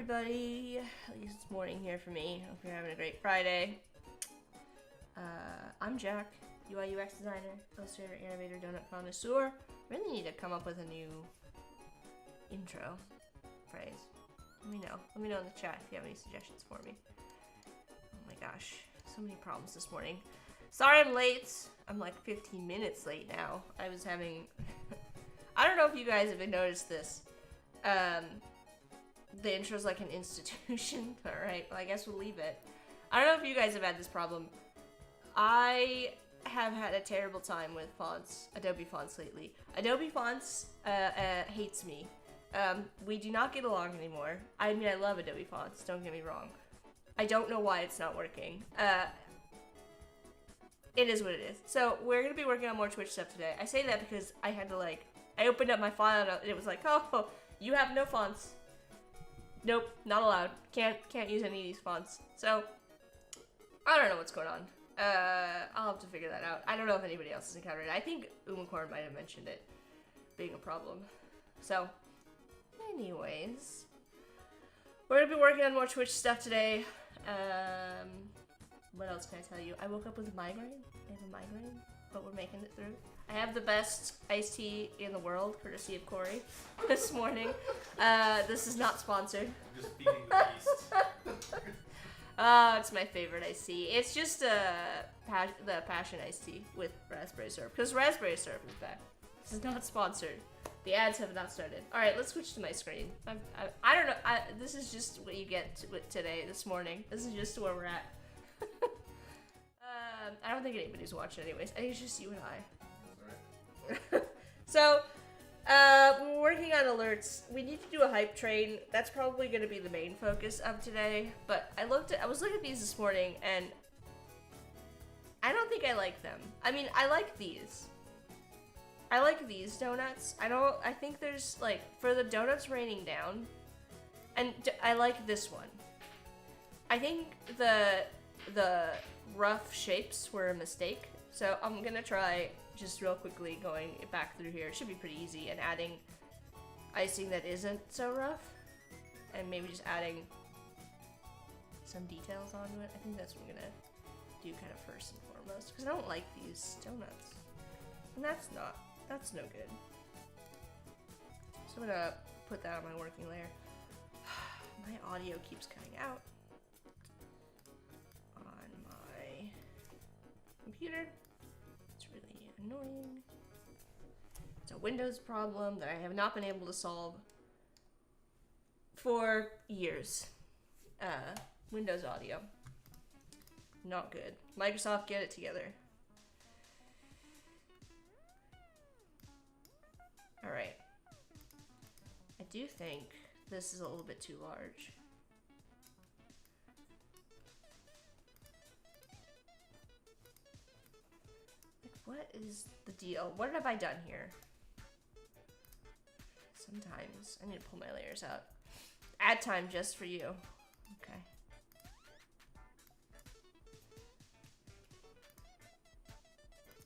everybody. At least it's morning here for me. Hope you're having a great Friday. I'm Jack, UI UX designer, illustrator, animator, donut connoisseur. Really need to come up with a new intro phrase. Let me know. Let me know in the chat if you have any suggestions for me. Oh my gosh, so many problems this morning. Sorry I'm late. I'm like 15 minutes late now. I was having... I don't know if you guys have noticed this. The intro's like an institution. Alright, well I guess we'll leave it. I don't know if you guys have had this problem. I have had a terrible time with fonts, Adobe fonts lately. Adobe fonts hates me. We do not get along anymore. I mean, I love Adobe fonts, don't get me wrong. I don't know why it's not working. It is what it is. So we're going to be working on more Twitch stuff today. I say that because I had to I opened up my file and it was like, oh, you have no fonts. Nope, not allowed. Can't use any of these fonts. So, I don't know what's going on. I'll have to figure that out. I don't know if anybody else has encountered it. I think Umacorn might have mentioned it being a problem. So, anyways, we're gonna be working on more Twitch stuff today. What else can I tell you? I woke up with a migraine. I have a migraine, but we're making it through. I have the best iced tea in the world, courtesy of Corey, this morning. This is not sponsored. Just feeding the beast. It's my favorite iced tea. It's just the passion iced tea with raspberry syrup, because raspberry syrup is back. This is not sponsored. The ads have not started. All right, let's switch to my screen. I don't know. This is just what you get today, this morning. This is just where we're at. I don't think anybody's watching anyways. I think it's just you and I. So, we're working on alerts. We need to do a hype train. That's probably going to be the main focus of today. But I was looking at these this morning, and I don't think I like them. I mean, I like these. I like these donuts. I think there's, for the donuts raining down, and I like this one. I think the rough shapes were a mistake. So I'm going to try just real quickly going back through here. It should be pretty easy, and adding icing that isn't so rough, and maybe just adding some details onto it. I think that's what I'm gonna do kind of first and foremost, because I don't like these donuts, and that's no good. So I'm gonna put that on my working layer. My audio keeps cutting out on my computer. Annoying. It's a Windows problem that I have not been able to solve for years. Windows audio. Not good. Microsoft, get it together. Alright. I do think this is a little bit too large. What is the deal? What have I done here? Sometimes I need to pull my layers out. Add time just for you. Okay.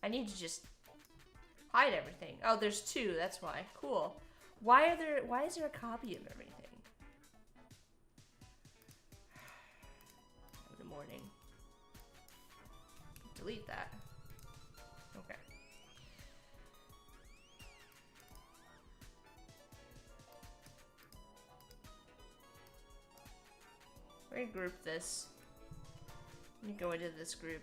I need to just hide everything. Oh, there's two, that's why. Cool. Why is there a copy of everything? In the morning. Delete that. Okay. We're gonna group this. Let me go into this group.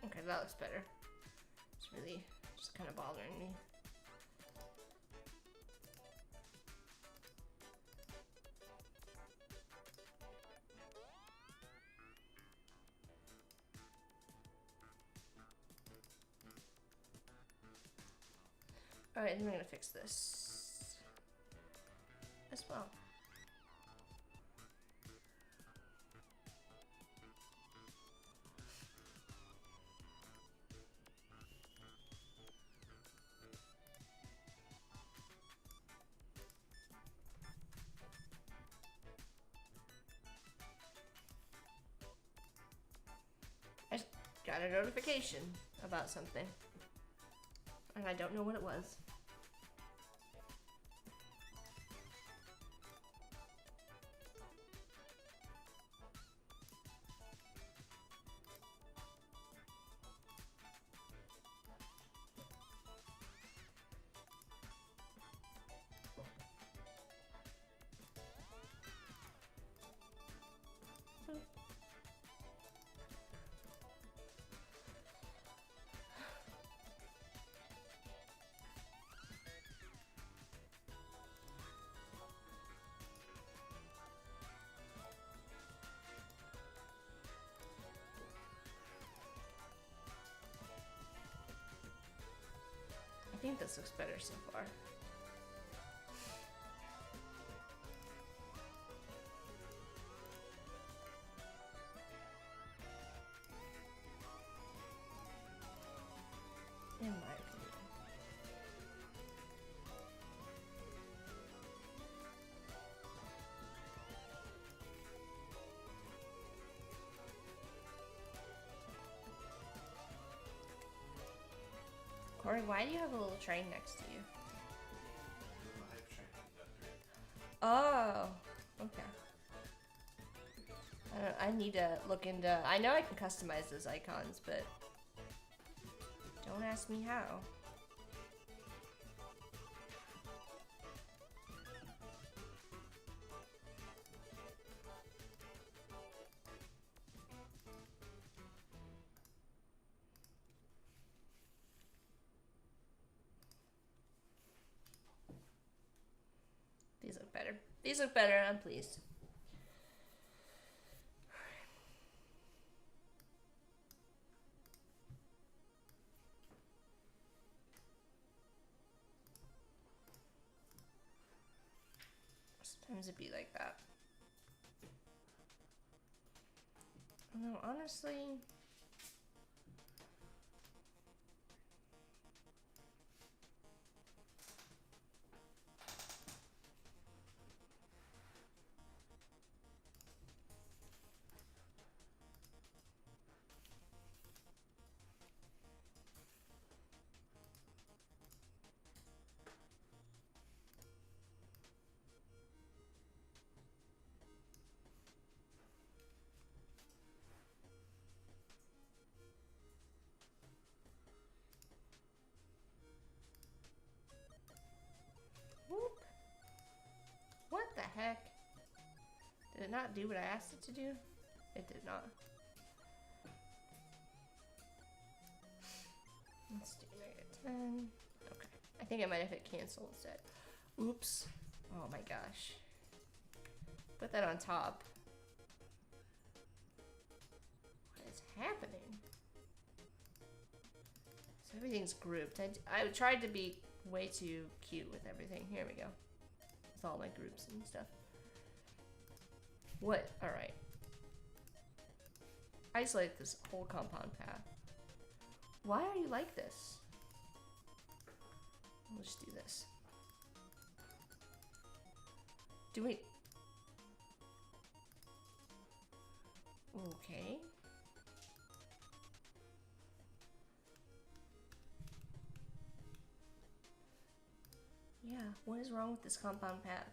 Okay, that looks better. It's really just kind of bothering me. Alright, then we're gonna fix this as well. got a notification about something. And I don't know what it was. I think this looks better so far. In my opinion. Corey, why do you have a little train next to you? I'm a hype train conductor. Oh, okay. I need to look into. I know I can customize those icons, but don't ask me how. These look better. These look better. I'm pleased. Sometimes it'd be like that. No, honestly. Whoop. What the heck? Did it not do what I asked it to do? It did not. Let's do -10. Okay. I think I might have hit cancel instead. Oops. Oh my gosh. Put that on top. What is happening? So everything's grouped. I tried to be way too cute with everything. Here we go. With all my groups and stuff. What? Alright. Isolate this whole compound path. Why are you like this? We'll just do this. Do we... Okay. Yeah, what is wrong with this compound path?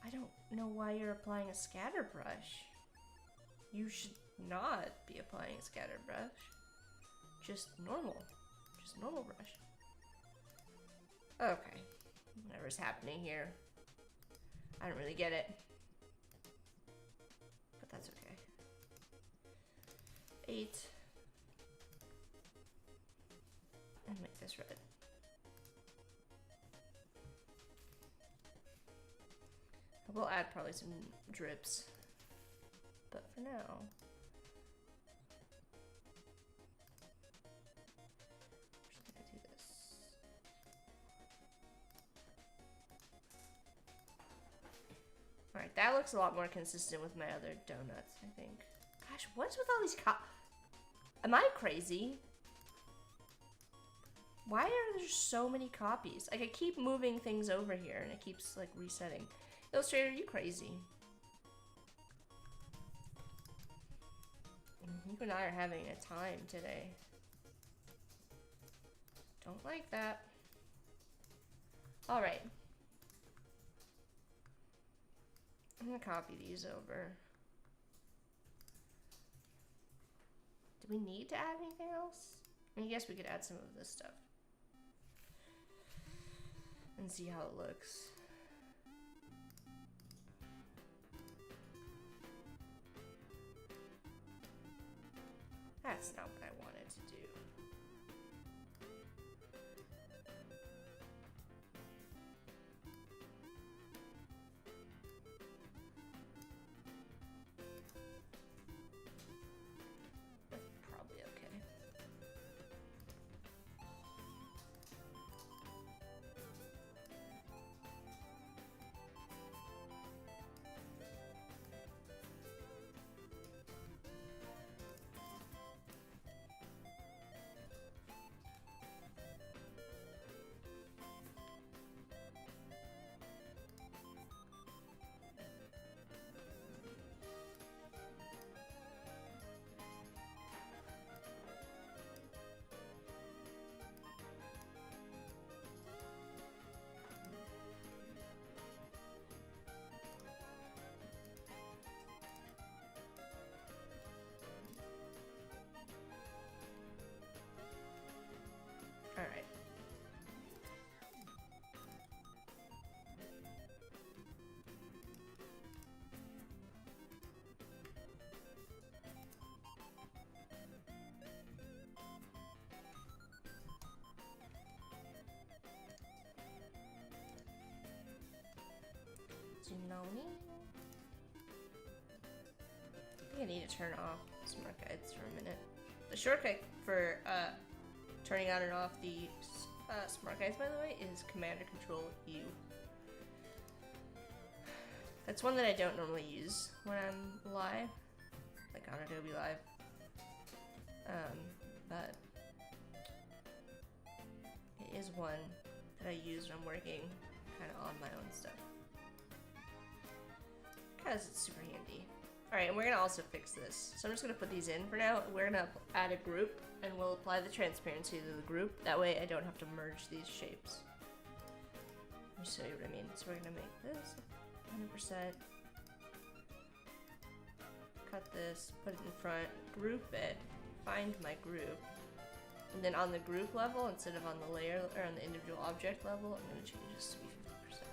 I don't know why you're applying a scatter brush. You should not be applying a scatter brush. Just normal brush. Okay, whatever's happening here. I don't really get it. But that's okay. 8. And make this red. I will add probably some drips. But for now, I'm just gonna do this. Alright, that looks a lot more consistent with my other donuts, I think. Gosh, what's with all these Am I crazy? Why are there so many copies? Like, I keep moving things over here and it keeps, like, resetting. Illustrator, you crazy. You and I are having a time today. Don't like that. Alright. I'm gonna copy these over. Do we need to add anything else? I mean, I guess we could add some of this stuff. And see how it looks. That's not what I wanted to do. That's probably okay. Alright. Zunoni? I think I need to turn off smart guides for a minute. The shortcut for turning on and off the smart guides, by the way, is Command or Control U. That's one that I don't normally use when I'm live, like on Adobe Live. But it is one that I use when I'm working kind of on my own stuff. Because it's super handy. Alright, and we're going to also fix this. So I'm just going to put these in for now. We're going to add a group, and we'll apply the transparency to the group. That way I don't have to merge these shapes. Let me show you what I mean. So we're going to make this 100%. Cut this, put it in front, group it, find my group. And then on the group level, instead of on the layer, or on the individual object level, I'm going to change this to be 50%.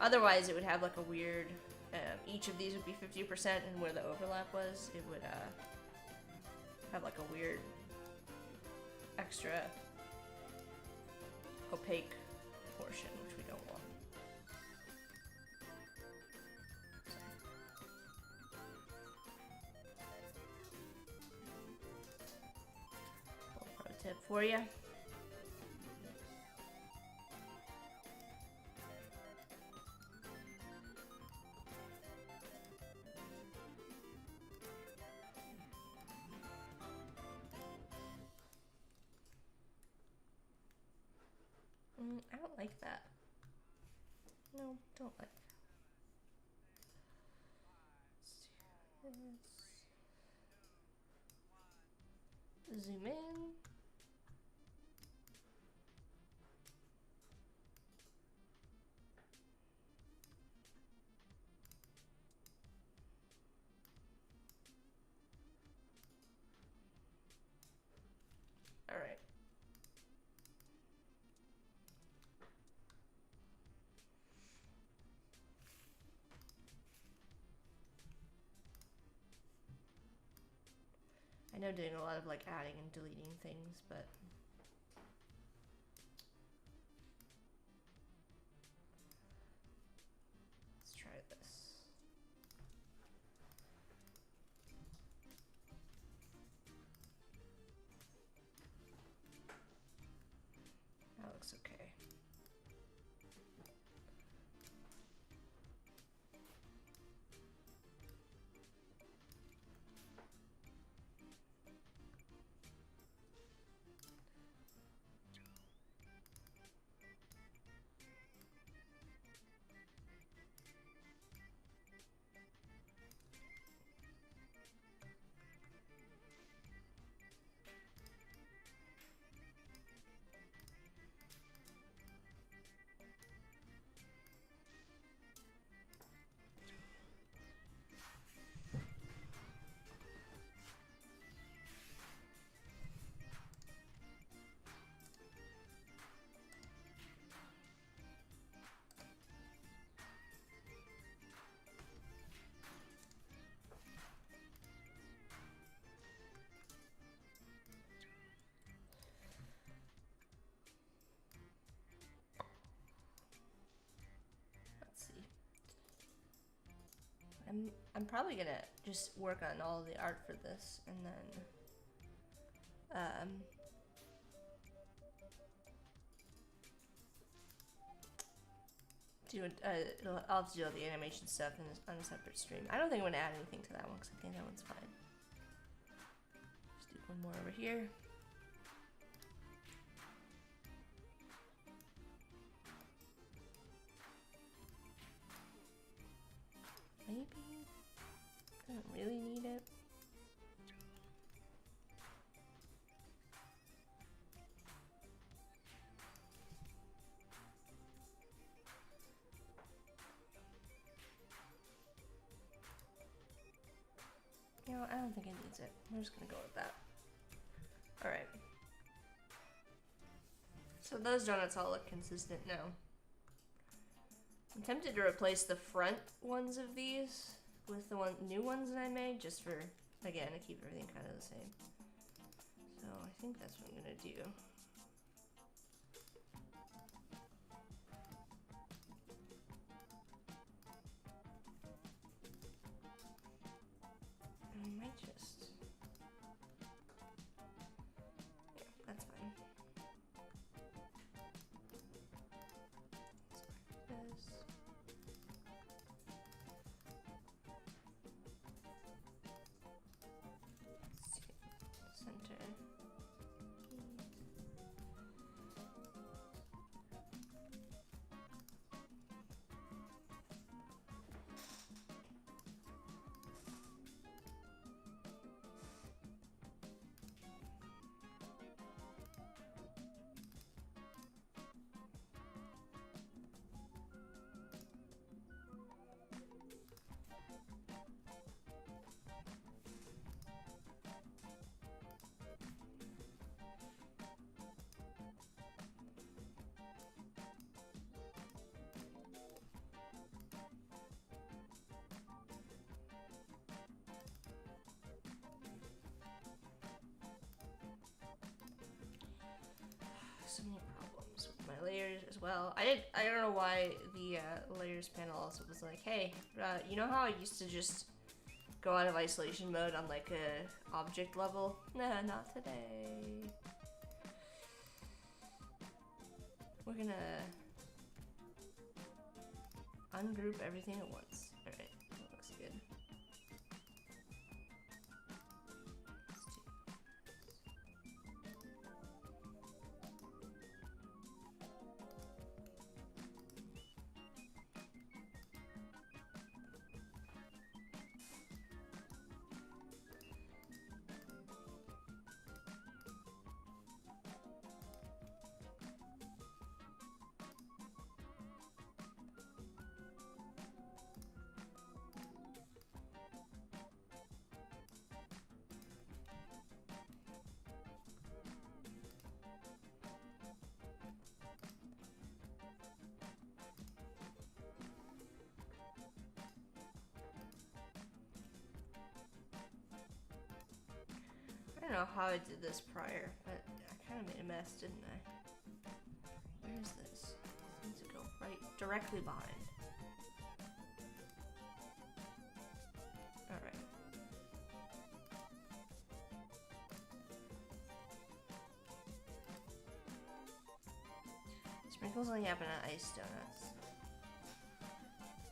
Otherwise, it would have like a weird, each of these would be 50%, and where the overlap was, it would have like a weird extra opaque portion, which we don't want. So, little pro tip for you. I don't like that. No, don't like that. Let's zoom in. All right. I know doing a lot of like adding and deleting things, but let's try this. That looks okay. I'm probably gonna just work on all the art for this, and then I'll have to do all the animation stuff on a separate stream. I don't think I'm gonna add anything to that one because I think that one's fine. Just do one more over here. Maybe I don't really need it. You know, I don't think it needs it. I'm just gonna go with that. Alright. So those donuts all look consistent now. I'm tempted to replace the front ones of these with the new ones that I made, just for, again, to keep everything kind of the same. So I think that's what I'm gonna do. I might just... yeah, that's fine. Let's this. Center. So many problems with my layers as well. I don't know why the layers panel also was like, hey, you know how I used to just go out of isolation mode on like a object level? Nah, not today. We're gonna ungroup everything at once. Alright, that looks good. I don't know how I did this prior, but I kind of made a mess, didn't I? Where is this? It needs to go right directly behind. Alright. Sprinkles only happen on iced donuts.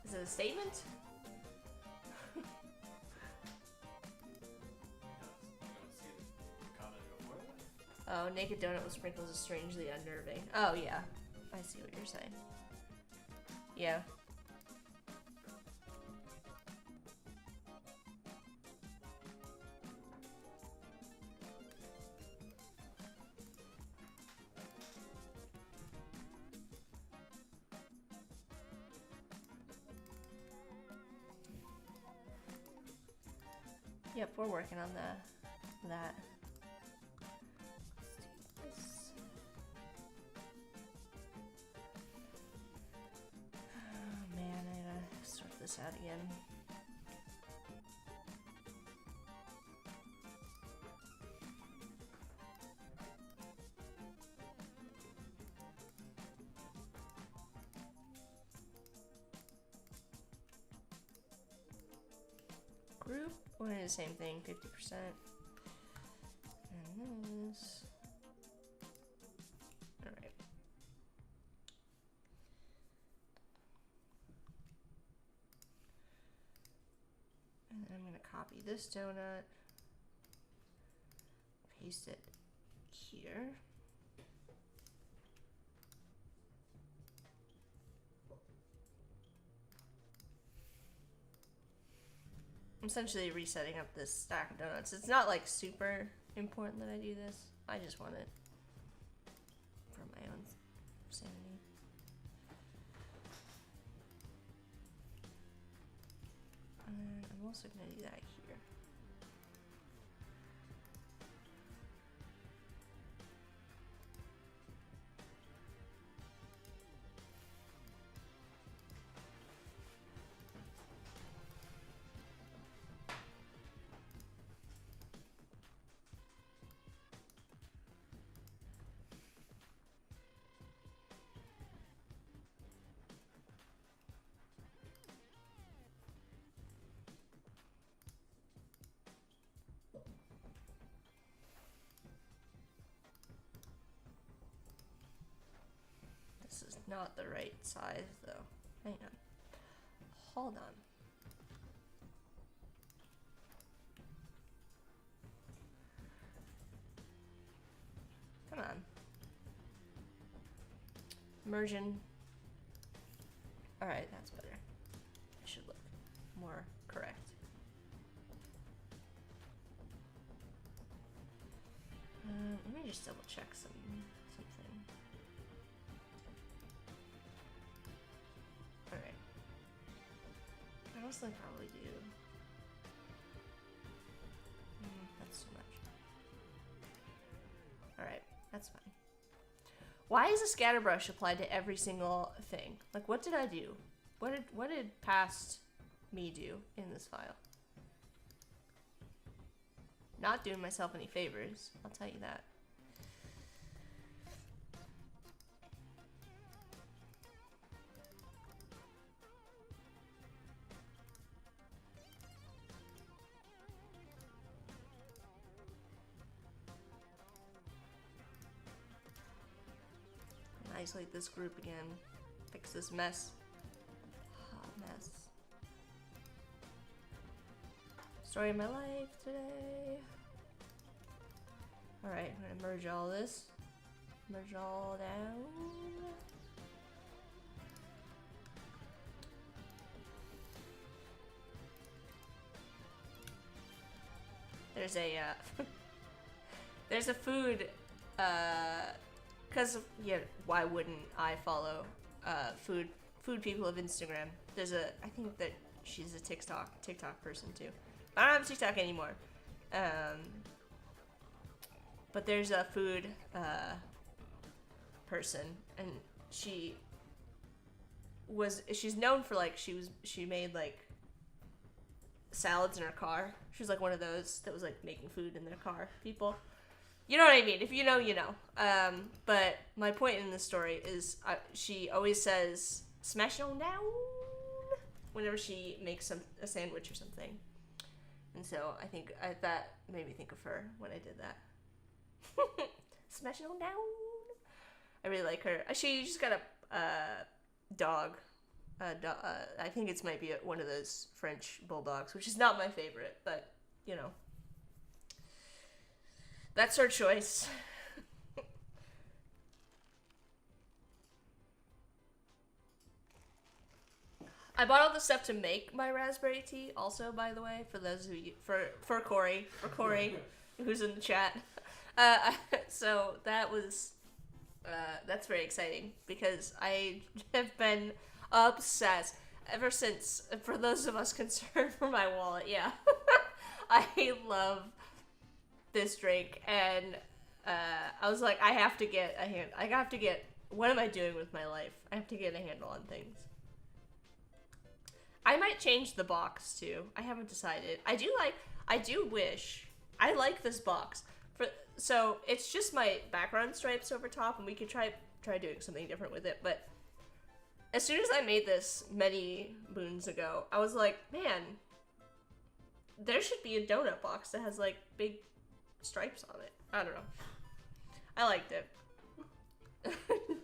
Is it a statement? Oh, naked donut with sprinkles is strangely unnerving. Oh, yeah. I see what you're saying. Yeah. Yep, we're working on that. Oh man, I gotta sort this out again. group. We're gonna do the same thing, 50%. And this. Alright. And then I'm gonna copy this donut, paste it here. I'm essentially resetting up this stack of donuts. It's not like super important that I do this. I just want it for my own sanity. And I'm also gonna do that here. This is not the right size though. Hang on. Hold on. Come on. Immersion. Alright, that's better. It should look more correct. Let me just double check something. Alright. I honestly probably do. That's too much. Alright, that's fine. Why is a scatter brush applied to every single thing? Like, what did I do? What did past me do in this file? Not doing myself any favors, I'll tell you that. Isolate this group again. Fix this mess. Hot mess. Story of my life today. Alright, I'm gonna merge all this. Merge all down. There's a there's a food because yeah, why wouldn't I follow food people of Instagram? There's I think that she's a TikTok person too. I don't have TikTok anymore. But there's a food person, and she's known for like she made like salads in her car. She was like one of those that was like making food in their car people. You know what I mean? If you know, you know. But my point in this story is she always says, smash it on down, whenever she makes a sandwich or something. And so I think that made me think of her when I did that. Smash it on down. I really like her. She just got a dog. I think it might be one of those French bulldogs, which is not my favorite, but, you know. That's her choice. I bought all the stuff to make my raspberry tea, also, by the way, for those of you, for Corey, who's in the chat. So that was, that's very exciting, because I have been obsessed ever since, for those of us concerned for my wallet, yeah. I love this drink, and I was like, I have to get what am I doing with my life? I have to get a handle on things. I might change the box too. I haven't decided. I like this box. So it's just my background stripes over top, and we could try doing something different with it. But as soon as I made this many moons ago, I was like, man, there should be a donut box that has like big stripes on it. I don't know. I liked it.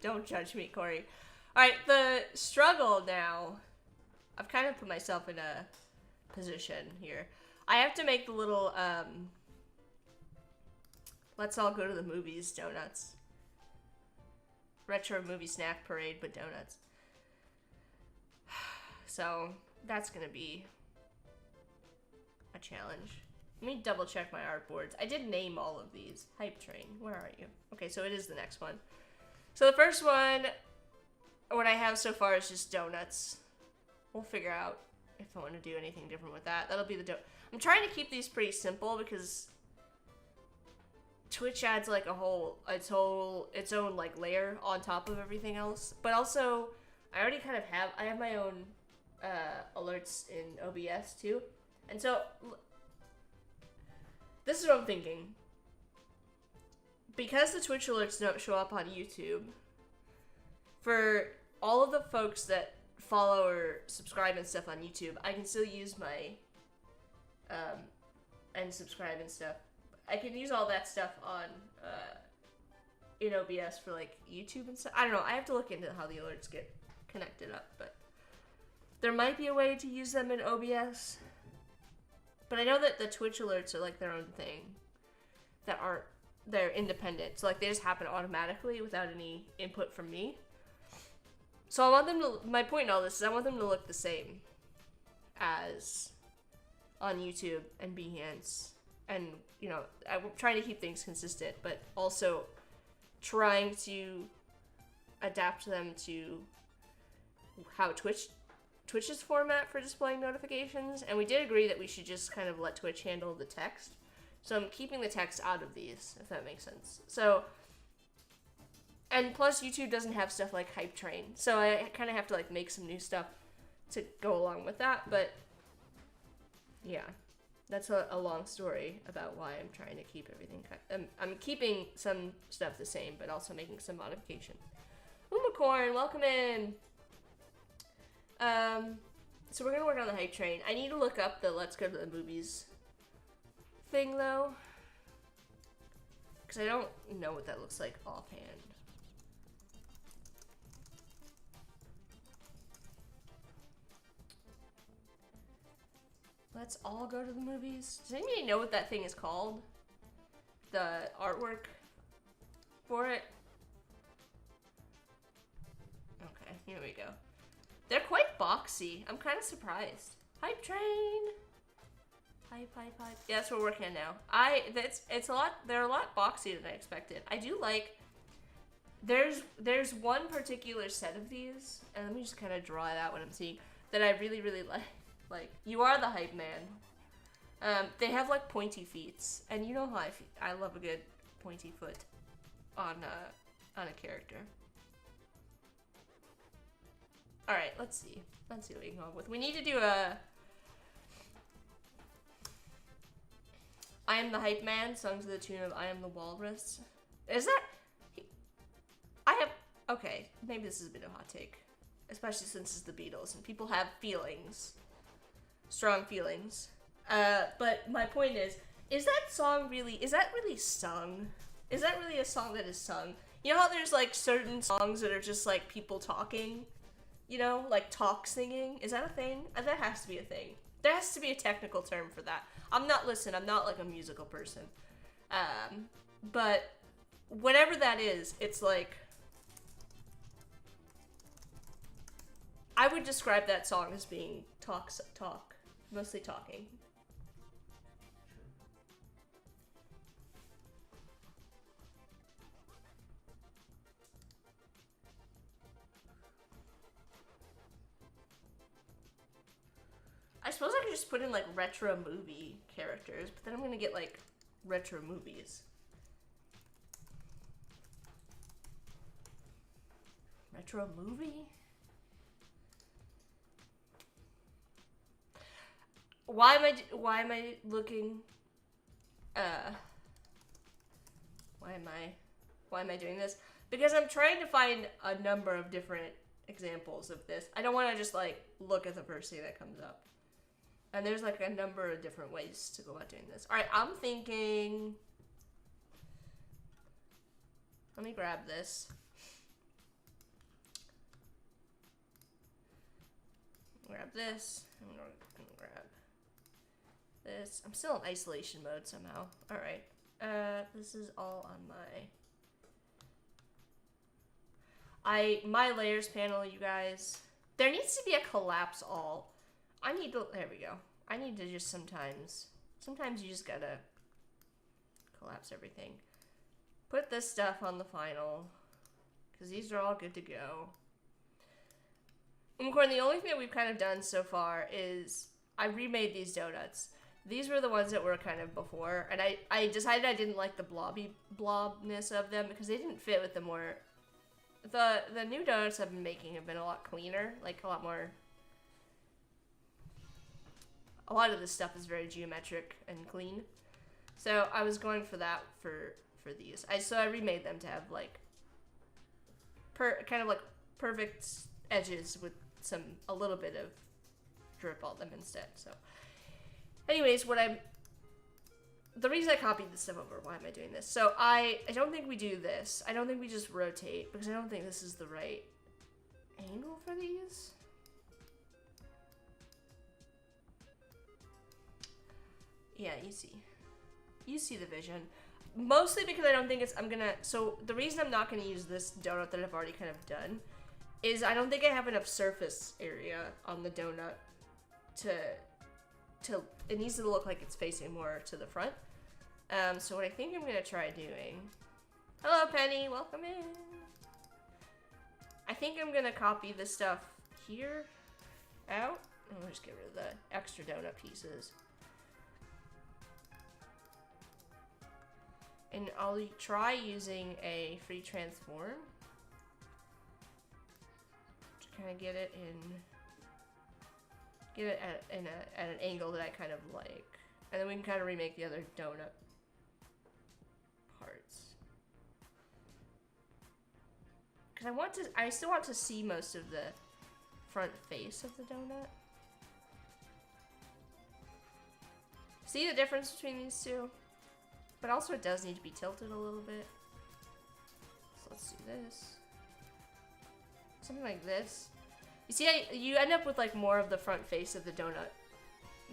Don't judge me, Corey. Alright, the struggle now. I've kind of put myself in a position here. I have to make the little, let's all go to the movies donuts. Retro movie snack parade, but donuts. So, that's gonna be a challenge. Let me double check my artboards. I did name all of these. Hype Train, where are you? Okay, so it is the next one. So the first one, what I have so far is just donuts. We'll figure out if I want to do anything different with that. That'll be the I'm trying to keep these pretty simple because Twitch adds like its own like layer on top of everything else. But also, I already kind of have my own alerts in OBS too. And so, this is what I'm thinking. Because the Twitch alerts don't show up on YouTube, for all of the folks that follow or subscribe and stuff on YouTube, I can still use my, and subscribe and stuff. I can use all that stuff on, in OBS for, like, YouTube and stuff. I don't know, I have to look into how the alerts get connected up, but there might be a way to use them in OBS. But I know that the Twitch alerts are, like, their own thing. They're independent. So, like, they just happen automatically without any input from me. So I want them to, my point in all this is I want them to look the same as on YouTube and Behance. And, you know, I'm trying to keep things consistent, but also trying to adapt them to how Twitch's format for displaying notifications. And we did agree that we should just kind of let Twitch handle the text. So I'm keeping the text out of these, if that makes sense. So, and plus YouTube doesn't have stuff like Hype Train. So I kind of have to like make some new stuff to go along with that. But yeah, that's a long story about why I'm trying to keep everything. I'm keeping some stuff the same, but also making some modifications. Unicorn, welcome in. So we're gonna work on the Hype Train. I need to look up the Let's Go to the Movies thing though, because I don't know what that looks like offhand. Let's all go to the movies. Does anybody know what that thing is called? The artwork for it? Okay, here we go. They're quite boxy. I'm kind of surprised. Hype Train. Hype. Yeah, that's what we're working on now. It's a lot. They're a lot boxier than I expected. I do like. There's one particular set of these, and let me just kind of draw it out what I'm seeing that I really like. Like, you are the hype man. They have like pointy feet, and you know how I love a good pointy foot on a character. All right, let's see what we can come up with. We need to do a I Am the Hype Man, sung to the tune of I Am the Walrus. Is that... Okay, maybe this is a bit of a hot take. Especially since it's the Beatles, and people have feelings. Strong feelings. But my point is that song really... Is that really sung? Is that really a song that is sung? You know how there's, like, certain songs that are just, like, people talking? You know? Like, talk singing? Is that a thing? That has to be a thing. There has to be a technical term for that. I'm not like a musical person. But whatever that is, it's like, I would describe that song as being talk, mostly talking. I suppose I could just put in like retro movie characters, but then I'm gonna get like retro movies. Retro movie? Why am I looking? Why am I doing this? Because I'm trying to find a number of different examples of this. I don't want to just like look at the first thing that comes up. And there's like a number of different ways to go about doing this. All right, I'm thinking. Let me grab this. Grab this. I'm gonna grab this. I'm still in isolation mode somehow. All right. This is all on my layers panel, you guys. There needs to be a collapse all. There we go. I need to just sometimes you just gotta collapse everything. Put this stuff on the final, because these are all good to go. And the only thing that we've kind of done so far is I remade these donuts. These were the ones that were kind of before, and I decided I didn't like the blobness of them because they didn't fit with the more... The new donuts I've been making have been a lot cleaner, like a lot more... A lot of this stuff is very geometric and clean. So I was going for that for these. So I remade them to have like kind of like perfect edges with a little bit of drip on them instead. So anyways, the reason I copied this stuff over, why am I doing this? So I don't think we do this. I don't think we just rotate because I don't think this is the right angle for these. Yeah, you see the vision. Mostly because I don't think so the reason I'm not gonna use this donut that I've already kind of done is I don't think I have enough surface area on the donut it needs to look like it's facing more to the front. So what I think I'm gonna try doing, hello Penny, welcome in. I think I'm gonna copy this stuff here out. I'll just get rid of the extra donut pieces. And I'll try using a free transform to kind of get it at an angle that I kind of like. And then we can kind of remake the other donut parts. Because I still want to see most of the front face of the donut. See the difference between these two? But also it does need to be tilted a little bit. So let's do this. Something like this. You see, you end up with like more of the front face of the donut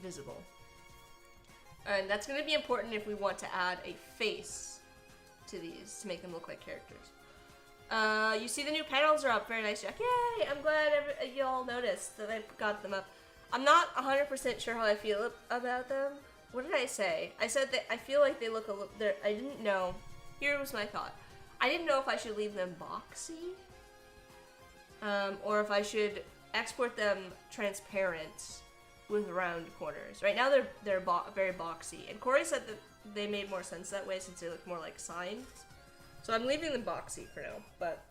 visible. And that's going to be important if we want to add a face to these to make them look like characters. You see the new panels are up. Very nice, Jack. Yay! I'm glad you all noticed that I got them up. I'm not 100% sure how I feel about them. What did I say? I said that I feel like they look a little... I didn't know. Here was my thought. I didn't know if I should leave them boxy. Or if I should export them transparent with round corners. Right now they're very boxy. And Corey said that they made more sense that way since they look more like signs. So I'm leaving them boxy for now. But,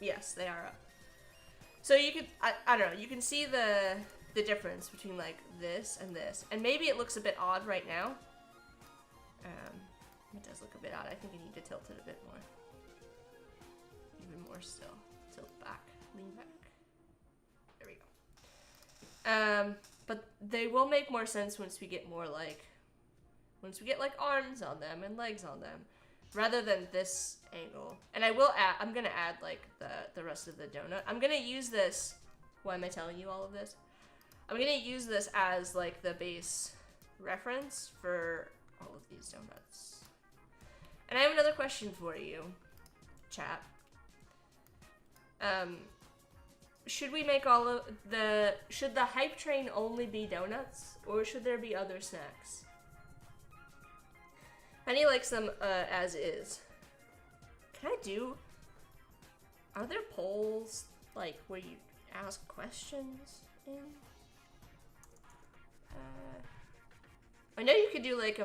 yes, they are up. So you could... I don't know. You can see the difference between like this. And maybe it looks a bit odd right now. It does look a bit odd. I think you need to tilt it a bit more. Even more still. Tilt back. Lean back. There we go. But they will make more sense once we get more like... Once we get like arms on them and legs on them. Rather than this angle. And I will add... I'm going to add like the rest of the donut. I'm going to use this... Why am I telling you all of this? I'm going to use this as like the base reference for all of these donuts. And I have another question for you, chat. Should we make should the hype train only be donuts, or should there be other snacks? Penny likes them as is. Are there polls, like, where you ask questions in? I know you could do like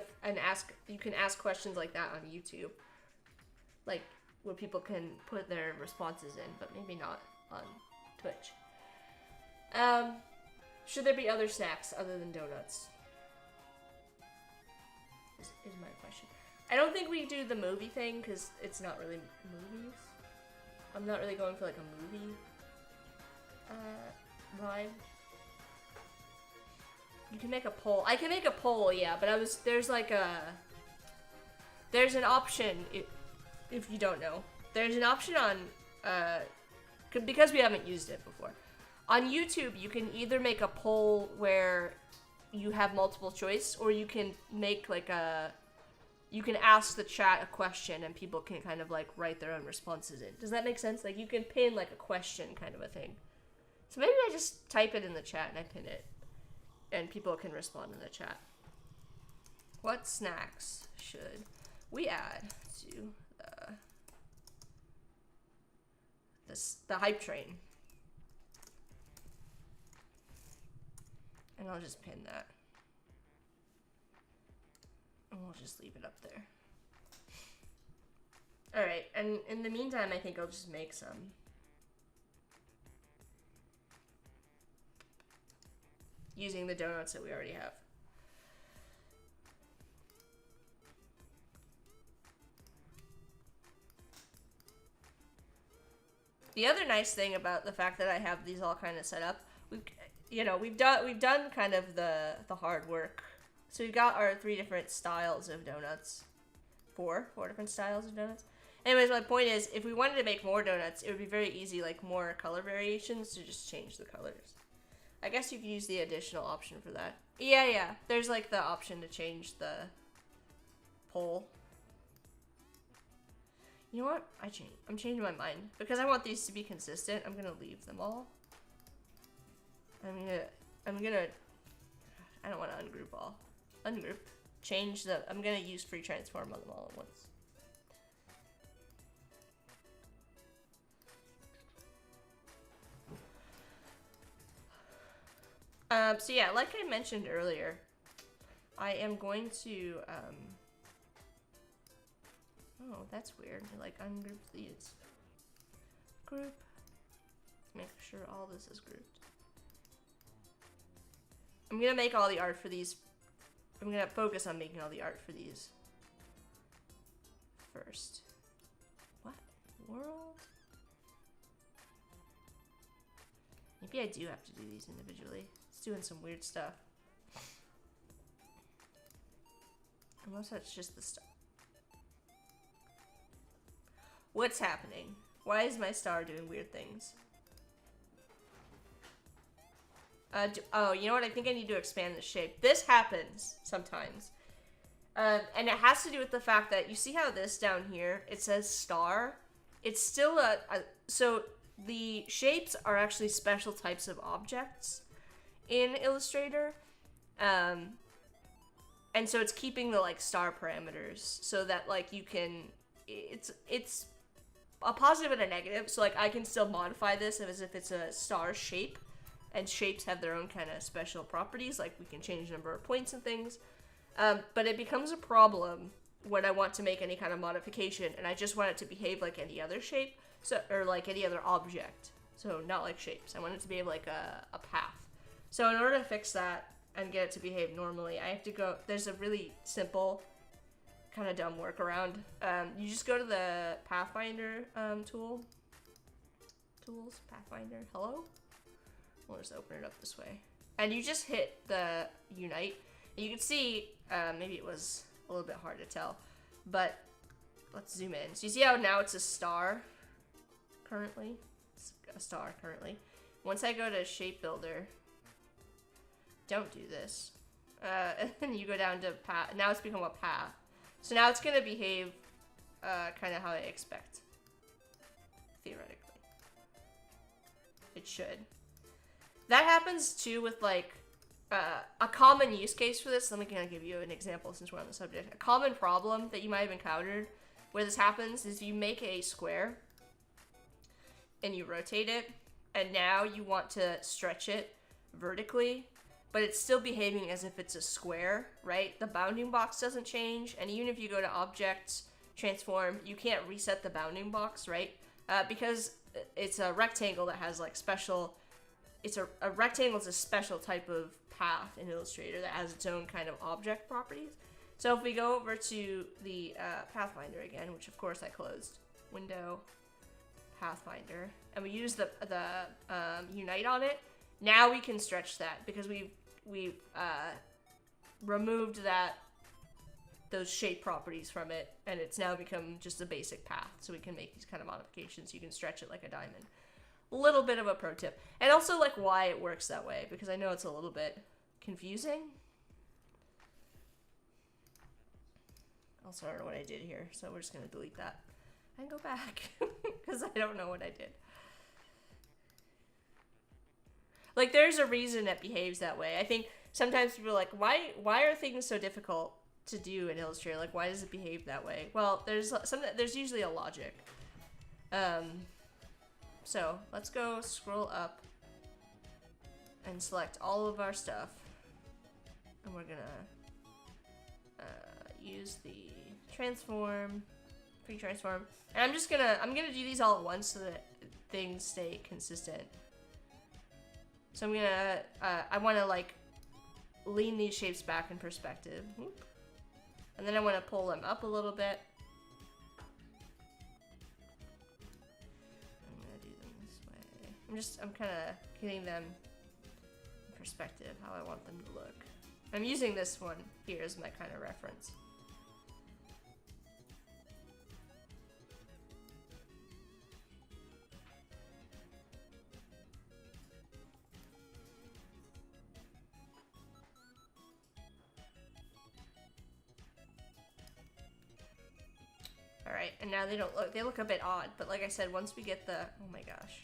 you can ask questions like that on YouTube, like where people can put their responses in, but maybe not on Twitch. Should there be other snacks other than donuts? Is my question. I don't think we do the movie thing because it's not really movies. I'm not really going for like a movie vibe. You can make a poll. I can make a poll, yeah, but there's an option, if you don't know. There's an option on, because we haven't used it before. On YouTube, you can either make a poll where you have multiple choice, or you can make you can ask the chat a question and people can kind of like write their own responses in. Does that make sense? Like you can pin like a question kind of a thing. So maybe I just type it in the chat and I pin it. And people can respond in the chat. What snacks should we add to the hype train? And I'll just pin that. And we'll just leave it up there. Alright, and in the meantime, I think I'll just make some. Using the donuts that we already have. The other nice thing about the fact that I have these all kind of set up, we've done kind of the hard work. So we've got our 3 different styles of donuts. 4 different styles of donuts. Anyways, my point is, if we wanted to make more donuts, it would be very easy, like more color variations, to just change the colors. I guess you could use the additional option for that. Yeah. There's like the option to change the poll. You know what? I'm changing my mind. Because I want these to be consistent, I'm gonna leave them all. I don't want to ungroup all. Ungroup. Change I'm gonna use free transform on them all at once. So yeah, like I mentioned earlier, I am going to, oh, that's weird. Like, ungroup these. Group. Make sure all this is grouped. I'm gonna make all the art for these. I'm gonna focus on making all the art for these first. What? World? Maybe I do have to do these individually. It's doing some weird stuff. Unless that's just the star. What's happening? Why is my star doing weird things? Oh, you know what? I think I need to expand the shape. This happens sometimes. And it has to do with the fact that you see how this down here, it says star. It's still so the shapes are actually special types of objects in Illustrator. And so it's keeping the like star parameters so that like you can, it's a positive and a negative. So like I can still modify this as if it's a star shape. And shapes have their own kind of special properties, like we can change the number of points and things. But it becomes a problem when I want to make any kind of modification, and I just want it to behave like any other shape, or like any other object. So not like shapes. I want it to behave like a path. So in order to fix that and get it to behave normally, I have to go. There's a really simple, kind of dumb workaround. You just go to the Pathfinder tools, Pathfinder. Hello. We'll just open it up this way. And you just hit the unite. And you can see, maybe it was a little bit hard to tell, but let's zoom in. So you see how now it's a star currently? It's a star currently. Once I go to Shape Builder, don't do this. And then you go down to path. Now it's become a path. So now it's going to behave kind of how I expect, theoretically. It should. That happens too with like a common use case for this. Let me kind of give you an example since we're on the subject. A common problem that you might have encountered where this happens is you make a square and you rotate it, and now you want to stretch it vertically, but it's still behaving as if it's a square, right? The bounding box doesn't change, and even if you go to Objects, Transform, you can't reset the bounding box, right? Because it's a rectangle that has like special. A rectangle is a special type of path in Illustrator that has its own kind of object properties. So if we go over to the Pathfinder again, which of course I closed, Window, Pathfinder, and we use the Unite on it, now we can stretch that because we've removed those shape properties from it, and it's now become just a basic path, so we can make these kind of modifications. You can stretch it like a diamond. A little bit of a pro tip. And also, like, why it works that way, because I know it's a little bit confusing. Also, I don't know what I did here, so we're just going to delete that and go back, because I don't know what I did. Like, there's a reason it behaves that way. I think sometimes people are like, why are things so difficult to do in Illustrator? Like, why does it behave that way? Well, there's usually a logic. So let's go scroll up and select all of our stuff, and we're gonna use the transform, pre-transform, and I'm gonna do these all at once so that things stay consistent. So I'm gonna I want to like lean these shapes back in perspective. Whoop. And then I want to pull them up a little bit. I'm going to do them this way. I'm kind of getting them in perspective, how I want them to look. I'm using this one here as my kind of reference. Alright, and now they look a bit odd, but like I said, once we get oh my gosh.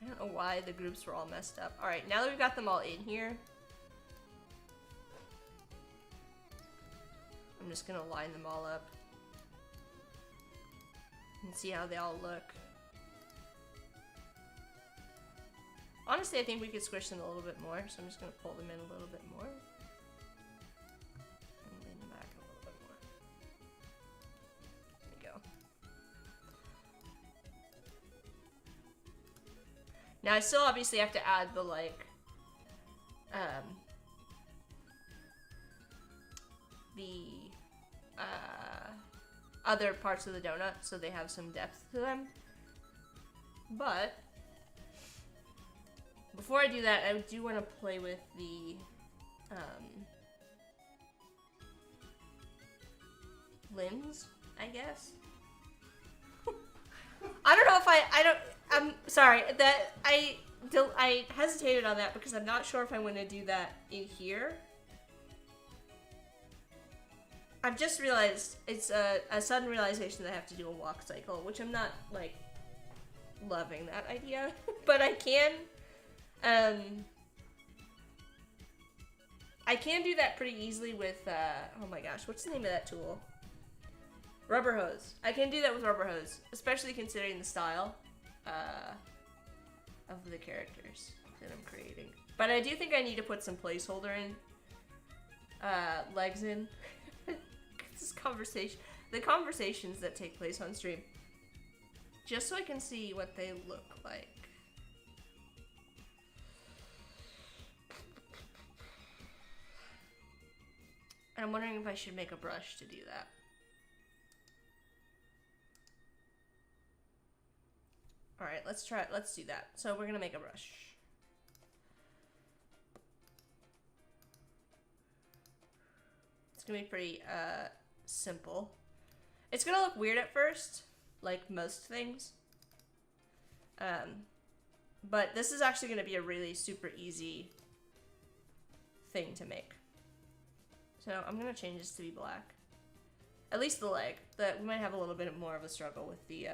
I don't know why the groups were all messed up. Alright, now that we've got them all in here, I'm just gonna line them all up and see how they all look. Honestly, I think we could squish them a little bit more, so I'm just gonna pull them in a little bit more. Now I still obviously have to add the like, other parts of the donut so they have some depth to them. But before I do that, I do want to play with the limbs, I guess. I don't know if I'm sorry that I hesitated on that because I'm not sure if I want to do that in here. I've just realized it's a sudden realization that I have to do a walk cycle, which I'm not like loving that idea, but I can do that pretty easily with oh my gosh, what's the name of that tool? Rubber hose. I can do that with rubber hose, especially considering the style of the characters that I'm creating. But I do think I need to put some placeholder in, legs in. This conversation, the conversations that take place on stream, just so I can see what they look like. And I'm wondering if I should make a brush to do that. Alright, let's do that. So we're gonna make a brush. It's gonna be pretty simple. It's gonna look weird at first, like most things. But this is actually gonna be a really super easy thing to make. So I'm gonna change this to be black. At least the leg. We might have a little bit more of a struggle with the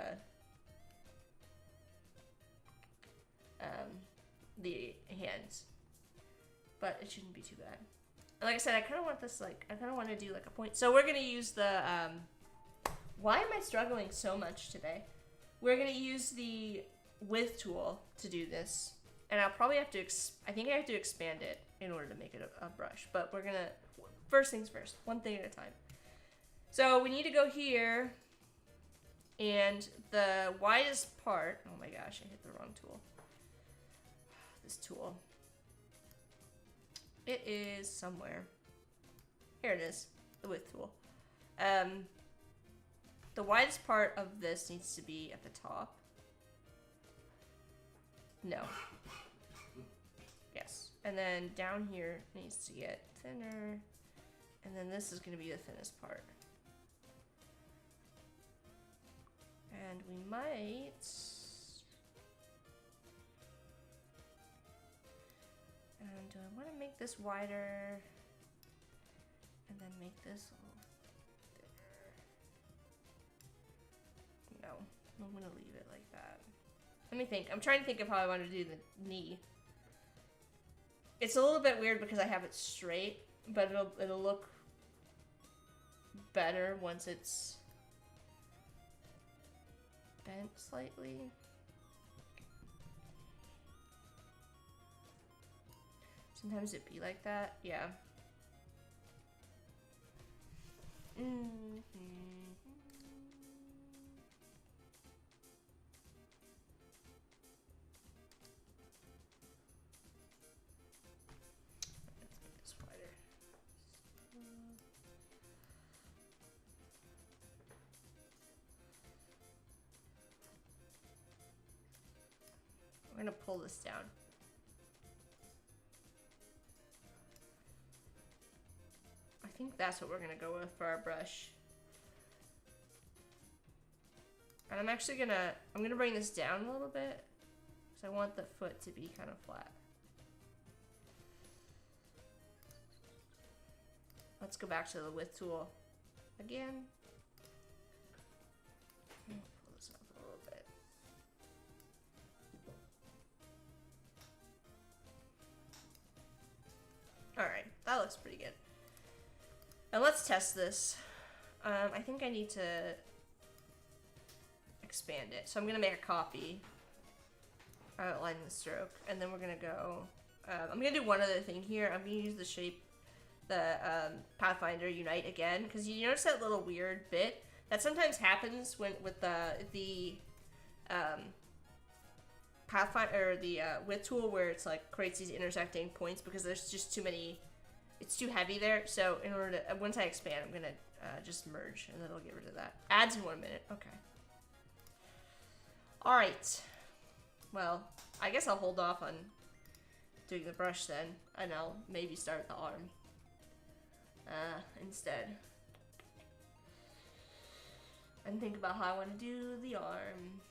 hands, but it shouldn't be too bad. And like I said, I kind of want this, like, I kind of want to do like a point. So we're gonna use the why am I struggling so much today? We're gonna use the width tool to do this, and I'll probably have to I think I have to expand it in order to make it a brush, but we're gonna, first things first, one thing at a time. So we need to go here, and the widest part, oh my gosh, I hit the wrong tool. This tool. It is somewhere. Here it is, the width tool. The widest part of this needs to be at the top. No. And then down here needs to get thinner. And then this is going to be the thinnest part. And we might... And do I want to make this wider? And then make this a little thinner. No, I'm going to leave it like that. Let me think. I'm trying to think of how I want to do the knee. It's a little bit weird because I have it straight, but it'll look better once it's bent slightly. Sometimes it be like that, yeah. We're gonna pull this down. I think that's what we're gonna go with for our brush. And I'm gonna bring this down a little bit because I want the foot to be kind of flat. Let's go back to the width tool again. Pull this up a little bit. Alright, that looks pretty good. And let's test this. I think I need to expand it. So I'm going to make a copy. Outline the stroke. And then we're going to go... I'm going to do one other thing here. I'm going to use the shape, the Pathfinder Unite again. Because you notice that little weird bit? That sometimes happens when with the Pathfinder, or the width tool, where it's like creates these intersecting points because there's just too many, it's too heavy there. So in order to, once I expand, I'm gonna just merge and then it'll get rid of that. Adds in 1 minute, okay. All right, well, I guess I'll hold off on doing the brush then, and I'll maybe start the arm instead. And think about how I want to do the arm.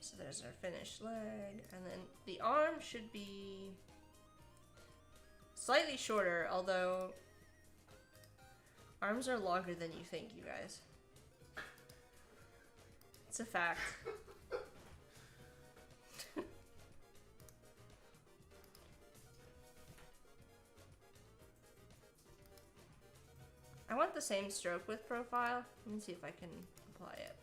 So there's our finished leg, and then the arm should be slightly shorter, although arms are longer than you think, you guys. It's a fact. I want the same stroke width profile. Let me see if I can apply it.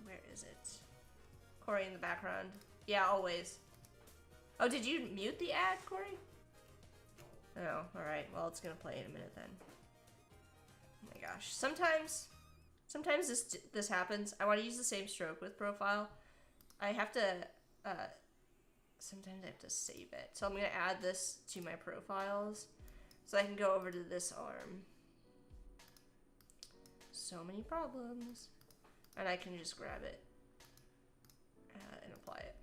Where is it? Corey in the background. Yeah, always. Oh, did you mute the ad, Corey? Oh, alright. Well, it's gonna play in a minute then. Oh my gosh. Sometimes this happens. I want to use the same stroke width profile. I have to, sometimes I have to save it. So I'm going to add this to my profiles so I can go over to this arm. So many problems. And I can just grab it and apply it.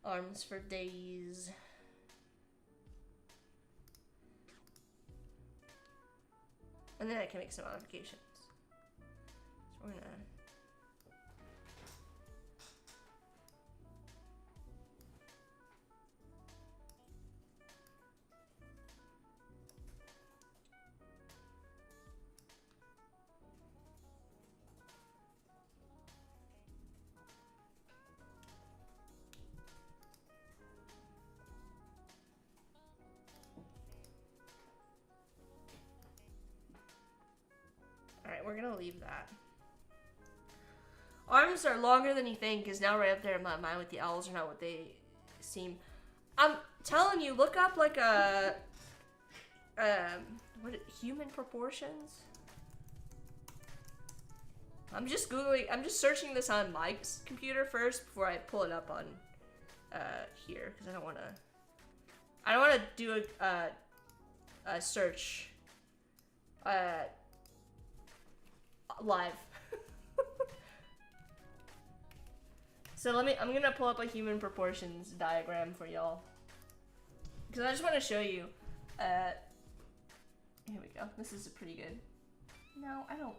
Arms for days. And then I can make some modifications. So we're gonna... Alright, we're gonna leave that. Arms are longer than you think is now right up there in my mind with the owls are not what they seem. I'm telling you, look up like a human proportions? I'm just searching this on Mike's computer first before I pull it up on here, because I don't wanna do a search live. So I'm gonna pull up a human proportions diagram for y'all. Because I just want to show you, here we go. This is pretty good. No, I don't,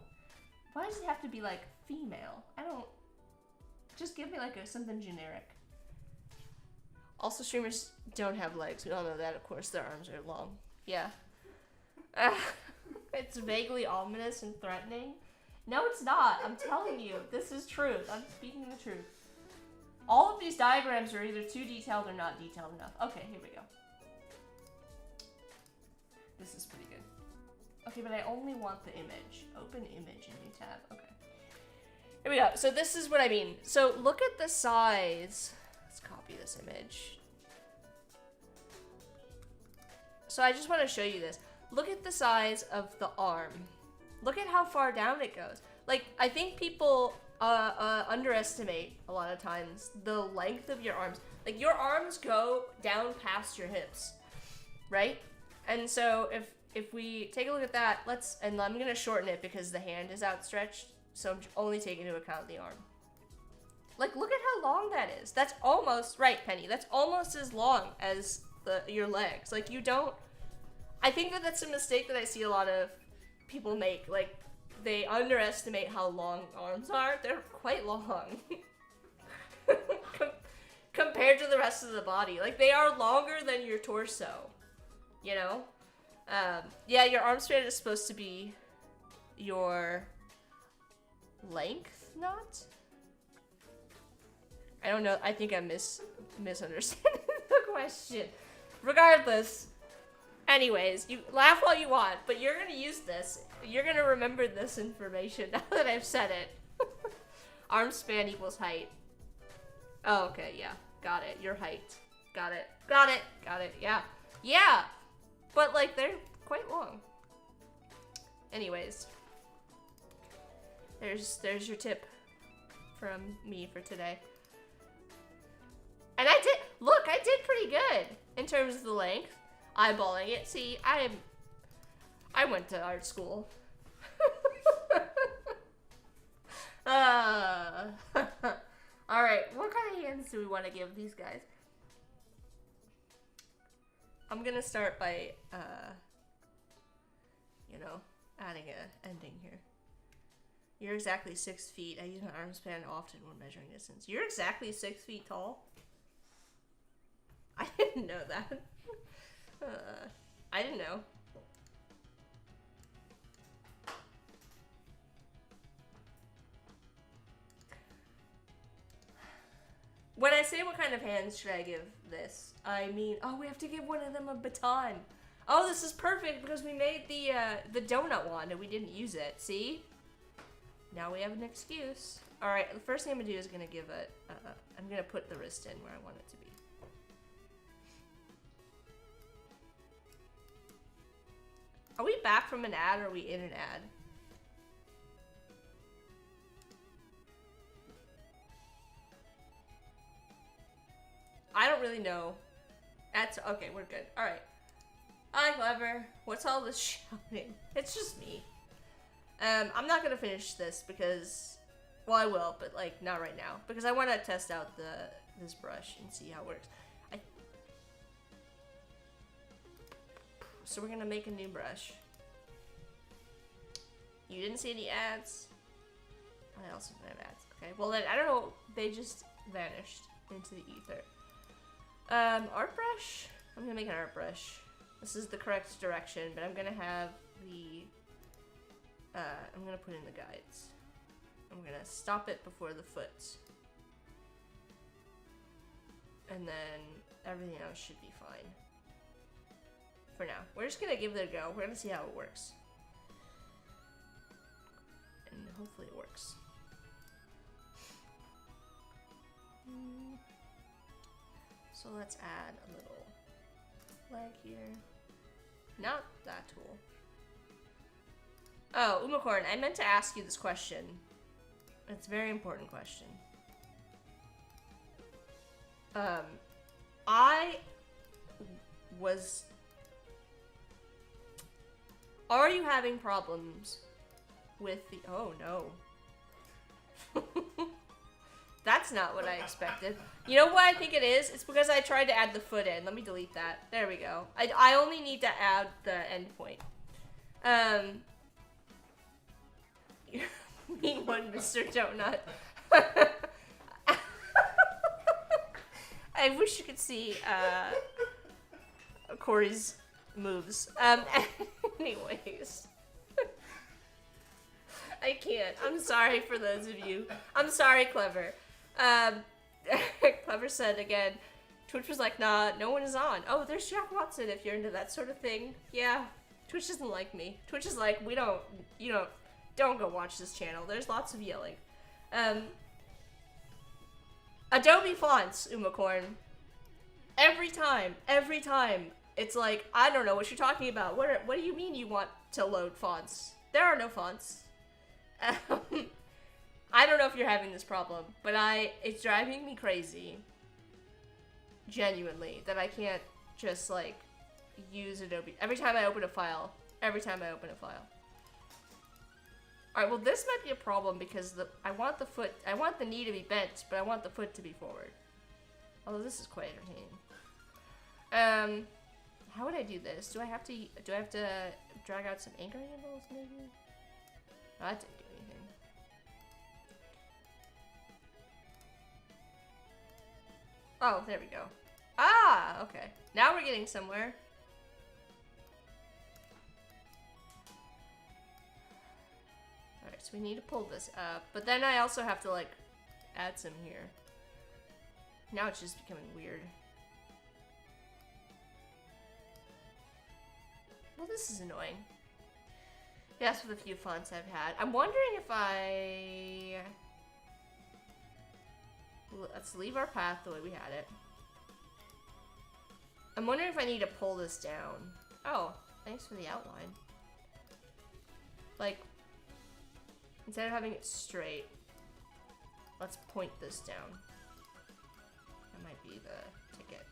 why does it have to be like female? I don't, just give me like something generic. Also, streamers don't have legs. We all know that, of course. Their arms are long. Yeah. It's vaguely ominous and threatening. No, it's not. I'm telling you. This is truth. I'm speaking the truth. All of these diagrams are either too detailed or not detailed enough. Okay, here we go. This is pretty good. Okay, but I only want the image. Open image in new tab. Okay. Here we go. So this is what I mean. So look at the size. Let's copy this image. So I just want to show you this. Look at the size of the arm. Look at how far down it goes. Like, I think people underestimate a lot of times the length of your arms. Like, your arms go down past your hips, right? And so if we take a look at that, and I'm gonna shorten it because the hand is outstretched, so I'm only taking into account the arm. Like, look at how long that is. That's almost, right, Penny, that's almost as long as your legs. Like, you don't, I think that's a mistake that I see a lot of people make. Like, they underestimate how long arms are. They're quite long. Compared to the rest of the body. Like, they are longer than your torso. You know? Yeah, your arm span is supposed to be your length, not? I don't know. I think I'm misunderstanding the question. Regardless. Anyways, you laugh all you want, but you're gonna use this. You're gonna remember this information now that I've said it. Arm span equals height. Oh, okay, yeah. Got it. Your height. Got it. Got it. Got it. Yeah. Yeah! But, like, they're quite long. Anyways. There's your tip from me for today. And I did pretty good in terms of the length. Eyeballing it. See, I went to art school. Alright, what kind of hands do we want to give these guys? I'm gonna start by, adding a ending here. You're exactly 6 feet. I use my arm span often when measuring distance. You're exactly 6 feet tall? I didn't know that. I didn't know. When I say what kind of hands should I give this, I mean, oh, we have to give one of them a baton. Oh, this is perfect because we made the donut one and we didn't use it. See? Now we have an excuse. All right, the first thing I'm gonna do is gonna give it. I'm gonna put the wrist in where I want it to be. Are we back from an ad or are we in an ad? I don't really know. That's okay, we're good. Alright. Hi, Clever. What's all this shouting? It's just me. I'm not gonna finish this because, well, I will, but like not right now because I want to test out this brush and see how it works. So we're gonna make a new brush. You didn't see any ads? I also didn't have ads. Okay, well then, I don't know, they just vanished into the ether. Art brush? I'm gonna make an art brush. This is the correct direction, but I'm gonna have the, I'm gonna put in the guides. I'm gonna stop it before the foot. And then everything else should be fine. For now. We're just gonna give it a go. We're gonna see how it works. And hopefully it works. So let's add a little leg here. Not that tool. Oh, Umacorn, I meant to ask you this question. It's a very important question. Are you having problems with the... Oh, no. That's not what I expected. You know what I think it is? It's because I tried to add the foot in. Let me delete that. There we go. I only need to add the endpoint. Me one, Mr. Donut. I wish you could see Corey's moves. Anyways. I can't. I'm sorry for those of you. I'm sorry, Clever. Clever said again, Twitch was like, nah, no one is on. Oh, there's Jack Watson if you're into that sort of thing. Yeah, Twitch doesn't like me. Twitch is like, don't go watch this channel. There's lots of yelling. Adobe fonts, Umacorn. Every time, it's like, I don't know what you're talking about. What do you mean you want to load fonts? There are no fonts. I don't know if you're having this problem, but it's driving me crazy. Genuinely, that I can't just, like, use Adobe. Every time I open a file. Alright, well this might be a problem because I want the knee to be bent, but I want the foot to be forward. Although this is quite entertaining. How would I do this? Do I have to drag out some anchor handles, maybe? Oh, that didn't do anything. Oh, there we go. Ah, okay. Now we're getting somewhere. Alright, so we need to pull this up. But then I also have to, like, add some here. Now it's just becoming weird. Well, this is annoying. Yes, with a few fonts I've had. I'm wondering if let's leave our path the way we had it. I'm wondering if I need to pull this down. Oh, thanks for the outline. Like, instead of having it straight, let's point this down. That might be the ticket.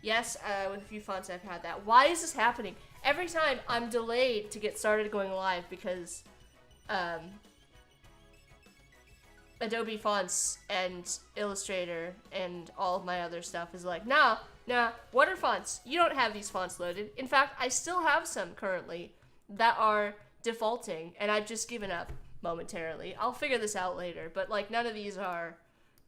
Yes, with a few fonts I've had that. Why is this happening? Every time I'm delayed to get started going live because Adobe Fonts and Illustrator and all of my other stuff is like, nah, what are fonts? You don't have these fonts loaded. In fact, I still have some currently that are defaulting, and I've just given up momentarily. I'll figure this out later, but like none of these are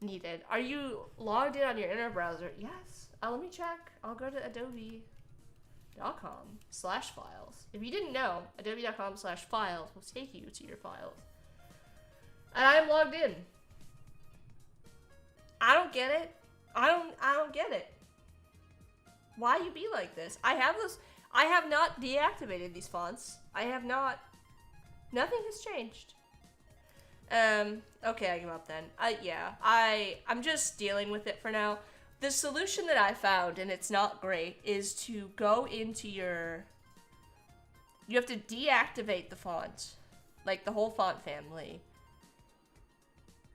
needed. Are you logged in on your internet browser? Yes. Let me check. I'll go to adobe.com/files. If you didn't know, adobe.com/files will take you to your files. And I'm logged in. I don't get it. I don't get it. Why you be like this? I have not deactivated these fonts. Nothing has changed. Okay, I give up then. Yeah, I'm just dealing with it for now. The solution that I found, and it's not great, is to go into you have to deactivate the font, like the whole font family,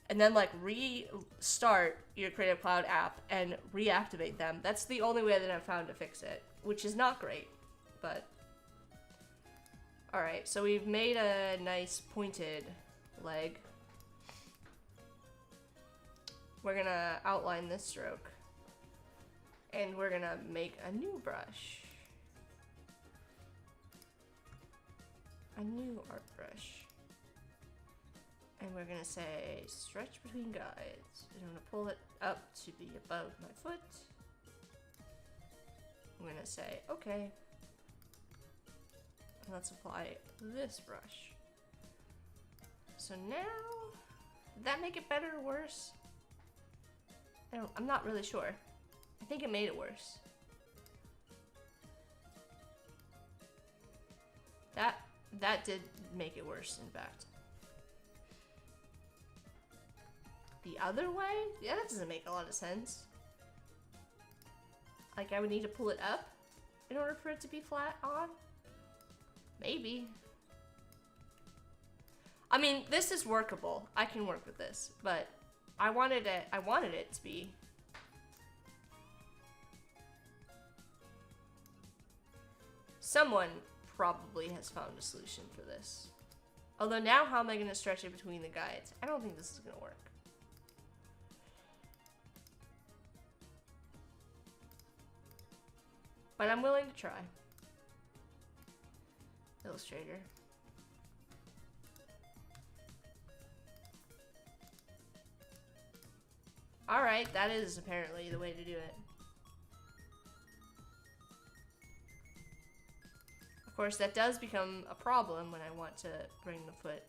and then like restart your Creative Cloud app and reactivate them. That's the only way that I've found to fix it, which is not great, but alright, so we've made a nice pointed leg. We're gonna outline this stroke. And we're gonna make a new brush. A new art brush. And we're gonna say stretch between guides. And I'm gonna pull it up to be above my foot. I'm gonna say, okay. And let's apply this brush. So now, did that make it better or worse? I'm not really sure. I think it made it worse. That did make it worse, in fact. The other way? Yeah, that doesn't make a lot of sense. Like, I would need to pull it up in order for it to be flat on? Maybe. I mean, this is workable. I can work with this, but I wanted it to be Someone probably has found a solution for this. Although now, how am I going to stretch it between the guides? I don't think this is going to work. But I'm willing to try. Illustrator. Alright, that is apparently the way to do it. Of course, that does become a problem when I want to bring the foot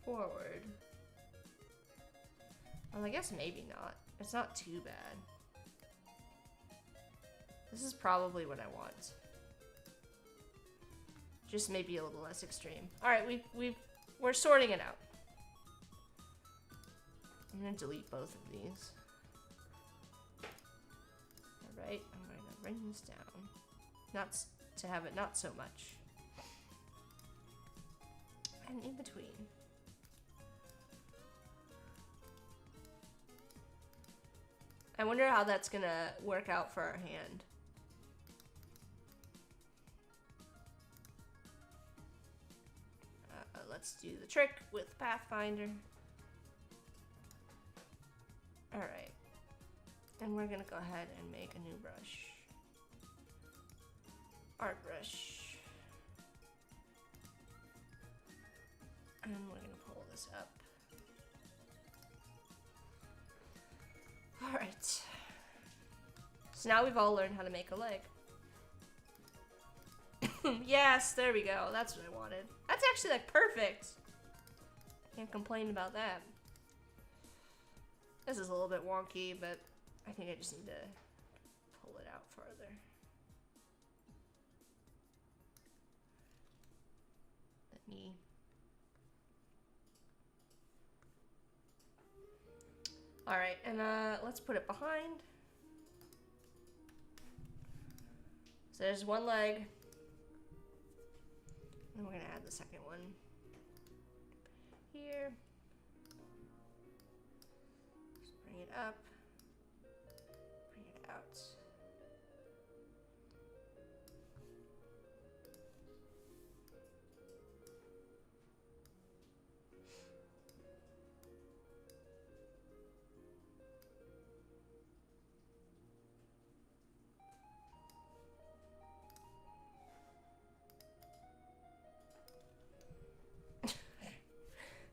forward. Well, I guess maybe not. It's not too bad. This is probably what I want. Just maybe a little less extreme. Alright, we're sorting it out. I'm gonna delete both of these. Alright, I'm going to bring this down. Not to have it not so much. And in between. I wonder how that's gonna work out for our hand. Let's do the trick with Pathfinder. Alright. And we're gonna go ahead and make a new brush. Art brush. And we're gonna pull this up. Alright. So now we've all learned how to make a leg. Yes, there we go. That's what I wanted. That's actually like perfect. Can't complain about that. This is a little bit wonky, but I think I just need to pull it out further. The knee. Alright, and let's put it behind. So there's one leg. And we're gonna add the second one here. Just bring it up. Bring it out.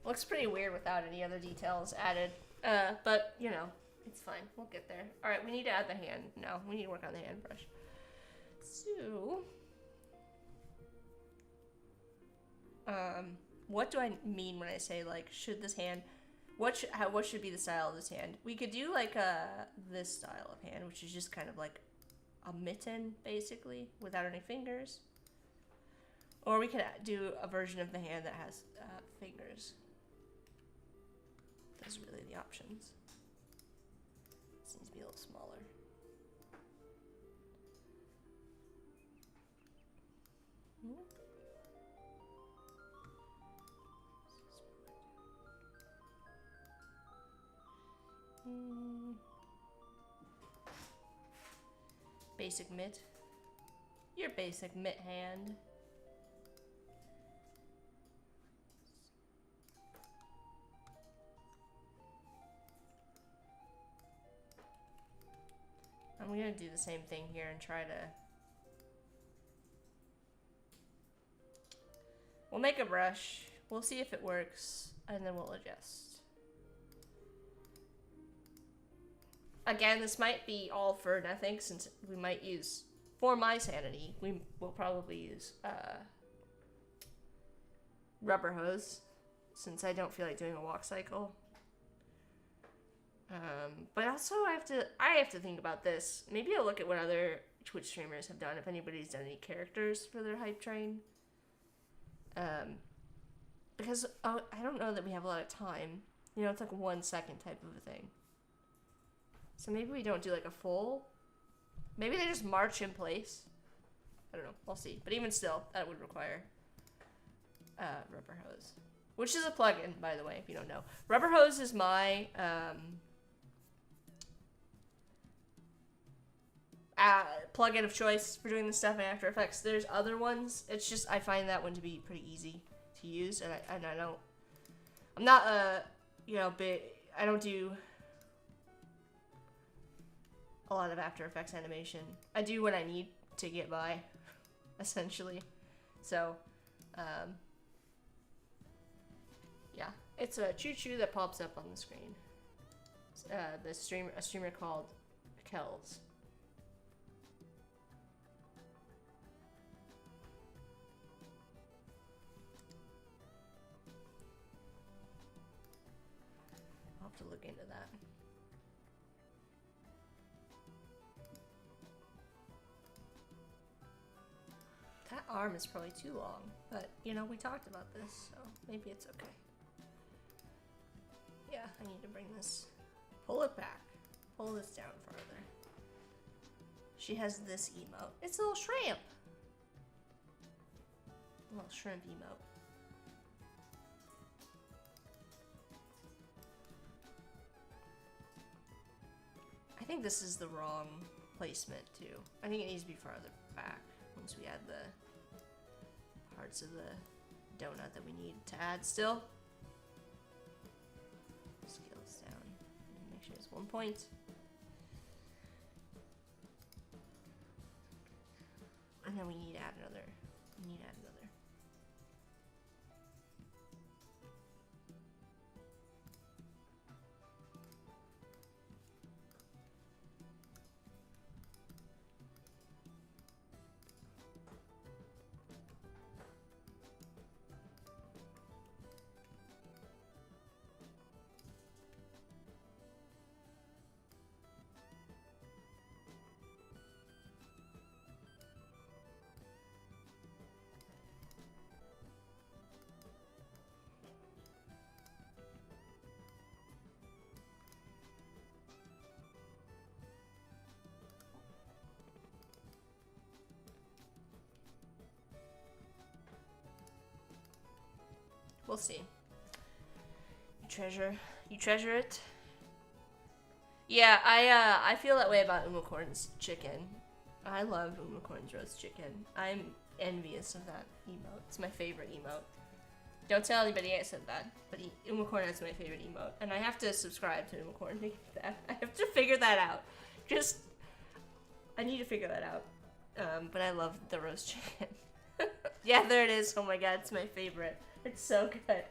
Looks pretty weird without any other details added. But, you know, it's fine. We'll get there. Alright, we need to add the hand now. We need to work on the hand brush. So... what do I mean when I say, like, should this hand... What should be the style of this hand? We could do, like, this style of hand, which is just kind of like a mitten, basically, without any fingers. Or we could do a version of the hand that has fingers. Those are really the options. This needs to be a little smaller. Basic mitt. Your basic mitt hand. I'm gonna do the same thing here and try to... We'll make a brush, we'll see if it works, and then we'll adjust. Again, this might be all for nothing, since we might use, for my sanity, we will probably use rubber hose, since I don't feel like doing a walk cycle. But also I have to think about this. Maybe I'll look at what other Twitch streamers have done, if anybody's done any characters for their hype train. Because I don't know that we have a lot of time. You know, it's like a 1 second type of a thing. So maybe we don't do like a full. Maybe they just march in place. I don't know. We'll see. But even still, that would require rubber hose, which is a plugin, by the way, if you don't know. Rubber hose is my plugin of choice for doing this stuff in After Effects. There's other ones. It's just I find that one to be pretty easy to use, and I don't. I'm not big. I don't do a lot of After Effects animation. I do what I need to get by, essentially. So, yeah, it's a choo-choo that pops up on the screen. A streamer called Kells. I'll have to look into that. That arm is probably too long, but you know, we talked about this, so maybe it's okay. Yeah, I need to bring this, pull it back, pull this down further. She has this emote. It's a little shrimp. A little shrimp emote. I think this is the wrong placement too. I think it needs to be farther back once we add the parts of the donut that we need to add still. Scale this down. Make sure it's 1 point. And then we need to add another. We'll see. You treasure it. Yeah, I feel that way about Umacorn's chicken. I love Umacorn's roast chicken. I'm envious of that emote. It's my favorite emote. Don't tell anybody I said that, but Umacorn is my favorite emote, and I have to subscribe to Umacorn to get that. I have to figure that out. I need to figure that out. But I love the roast chicken. Yeah, there it is. Oh my god, it's my favorite. It's so good.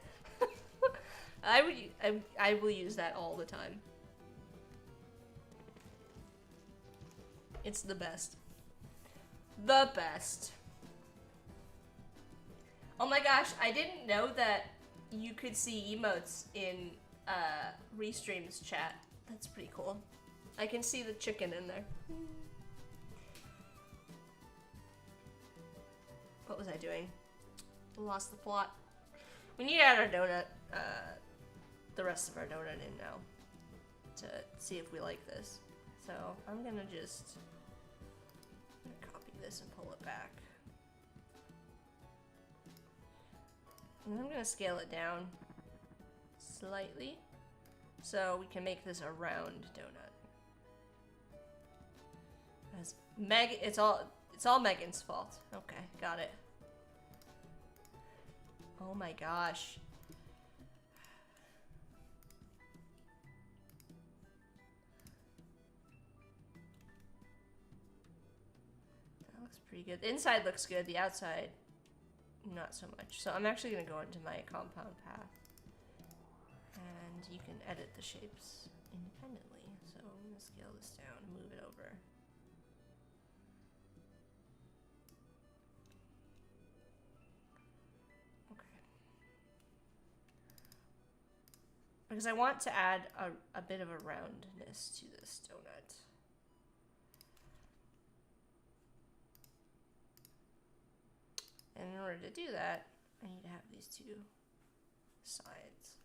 I will use that all the time. It's the best. The best. Oh my gosh, I didn't know that you could see emotes in Restream's chat. That's pretty cool. I can see the chicken in there. What was I doing? Lost the plot. We need to add our donut, the rest of our donut in now to see if we like this. So I'm gonna just copy this and pull it back. And I'm gonna scale it down slightly so we can make this a round donut. As it's all Megan's fault. Okay, got it. Oh my gosh. That looks pretty good. The inside looks good, the outside not so much. So I'm actually going to go into my compound path. And you can edit the shapes independently. So I'm going to scale this down and move it over. Because I want to add a bit of a roundness to this donut. And in order to do that, I need to have these two sides.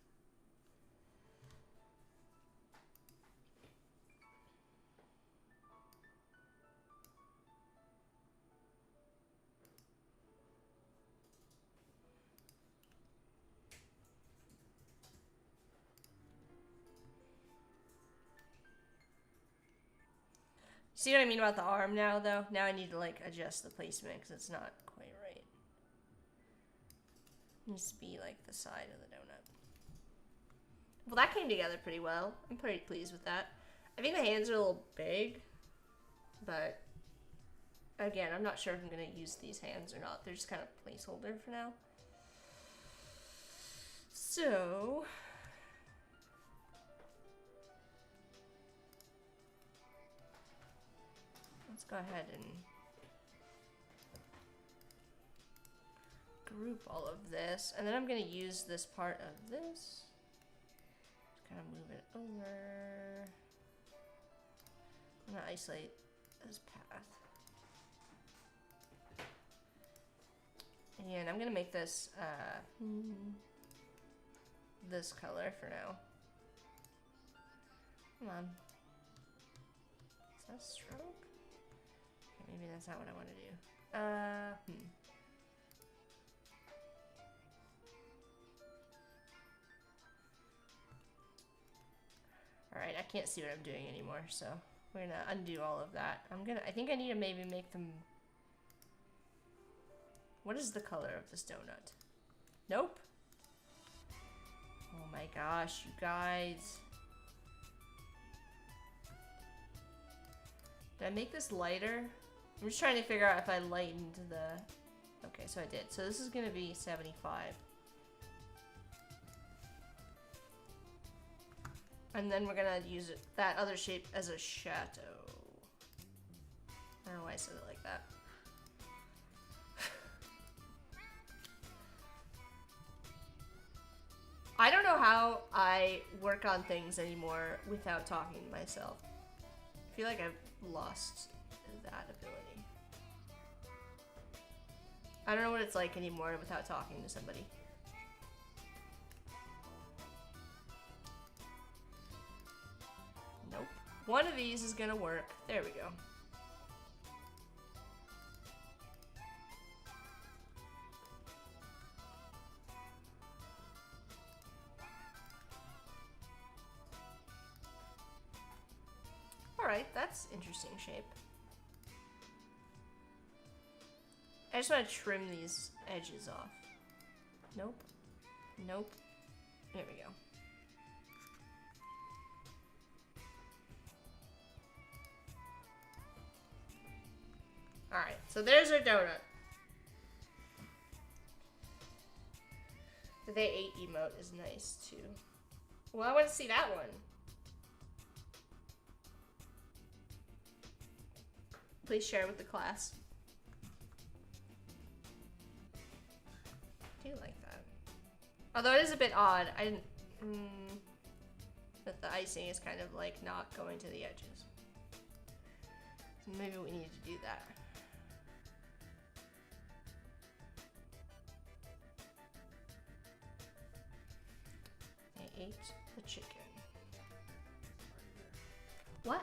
See what I mean about the arm now, though? Now I need to, like, adjust the placement because it's not quite right. It needs to be, like, the side of the donut. Well, that came together pretty well. I'm pretty pleased with that. I think the hands are a little big, but again, I'm not sure if I'm going to use these hands or not. They're just kind of placeholder for now. So... let's go ahead and group all of this. And then I'm going to use this part of this. Just kind of move it over. I'm going to isolate this path. And I'm going to make this this color for now. Come on. Is that a stroke? Okay, maybe that's not what I want to do. Alright, I can't see what I'm doing anymore, so we're gonna undo all of that. I think I need to maybe make them... what is the color of this donut? Nope. Oh my gosh, you guys. Did I make this lighter? I'm just trying to figure out if I lightened the... okay, so I did. So this is gonna be 75. And then we're gonna use that other shape as a shadow. I don't know why I said it like that. I don't know how I work on things anymore without talking to myself. I feel like I've lost that ability. I don't know what it's like anymore without talking to somebody. Nope. One of these is gonna work. There we go. Alright, that's interesting shape. I just want to trim these edges off. Nope. Nope. There we go. Alright, so there's our donut. The They Ate emote is nice too. Well, I want to see that one. Please share with the class. I do like that. Although it is a bit odd, I didn't... that the icing is kind of like not going to the edges. So maybe we need to do that. They ate the chicken. What?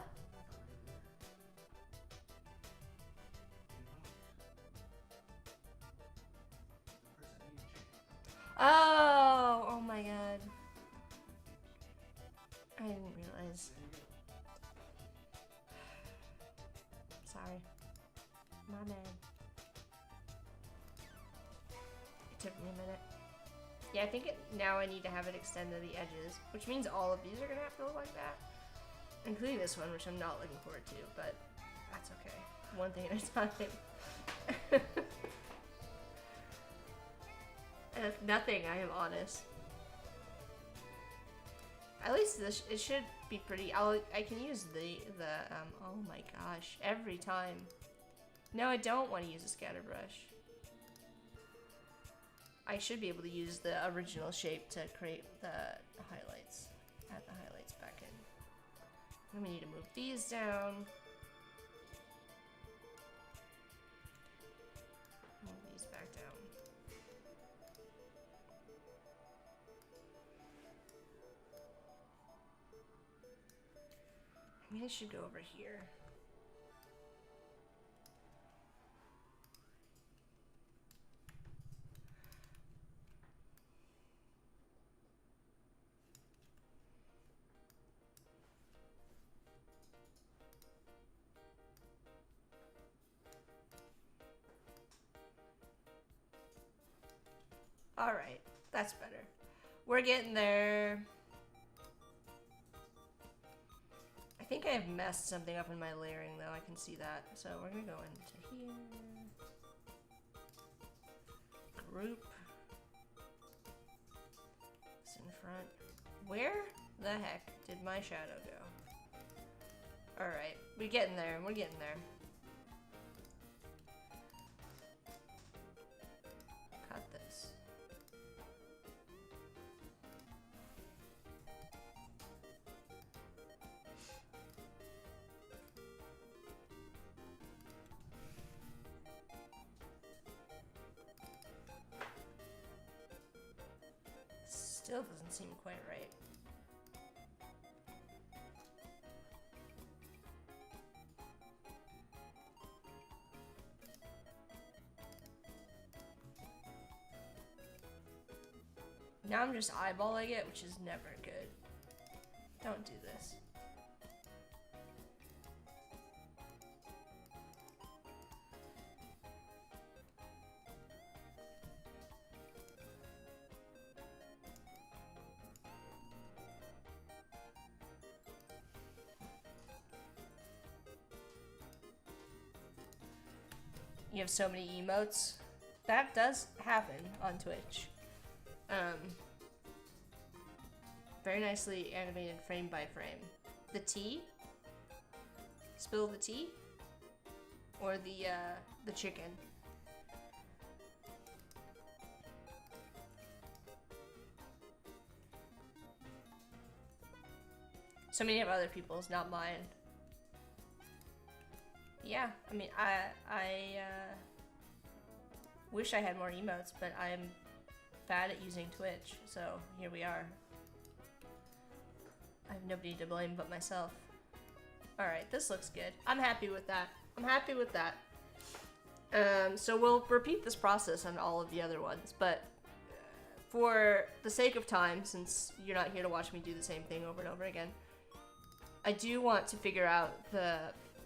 Oh my god. I didn't realize. Sorry. My man. It took me a minute. Yeah, I think now I need to have it extend to the edges, which means all of these are gonna have to look like that. Including this one, which I'm not looking forward to, but that's okay. One thing at a time. And if nothing, I am honest. At least this, it should be pretty. I can use the oh my gosh, every time. No, I don't want to use a scatter brush. I should be able to use the original shape to create the highlights. Add the highlights back in. Then we need to move these down. Move these back down. Maybe I should go over here. Alright, that's better. We're getting there. I think I have messed something up in my layering though, I can see that. So we're gonna go into here. Group. This in front. Where the heck did my shadow go? Alright, we're getting there, we're getting there. Cut this. Still doesn't seem quite right. Now I'm just eyeballing it, which is never good. Don't do this. You have so many emotes. That does happen on Twitch. Very nicely animated frame by frame. The tea? Spill the tea? Or the chicken? So many of other people's, not mine. Yeah, I mean, I wish I had more emotes, but I'm bad at using Twitch, so here we are. I have nobody to blame but myself. Alright, this looks good. I'm happy with that. I'm happy with that. So we'll repeat this process on all of the other ones, but for the sake of time, since you're not here to watch me do the same thing over and over again, I do want to figure out the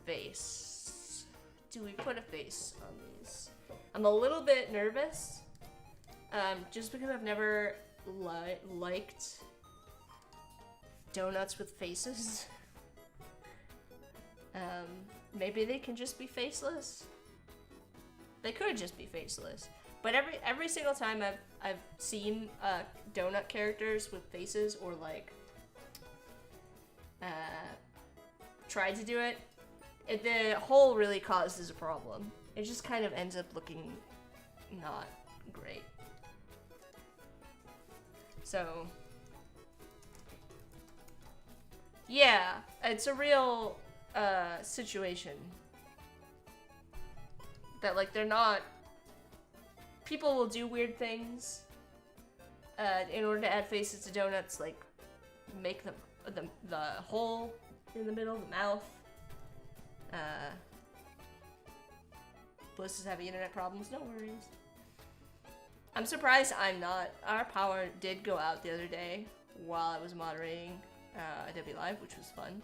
face. Do we put a face on these? I'm a little bit nervous, just because I've never liked donuts with faces. Maybe they can just be faceless. They could just be faceless. But every single time I've seen donut characters with faces or like tried to do it, the hole really causes a problem. It just kind of ends up looking not great. So yeah, it's a real situation that like they're not. People will do weird things in order to add faces to donuts, like make them the hole in the middle, the mouth. Bliss is having internet problems, no worries. I'm surprised I'm not. Our power did go out the other day while I was moderating Debbie Live, which was fun.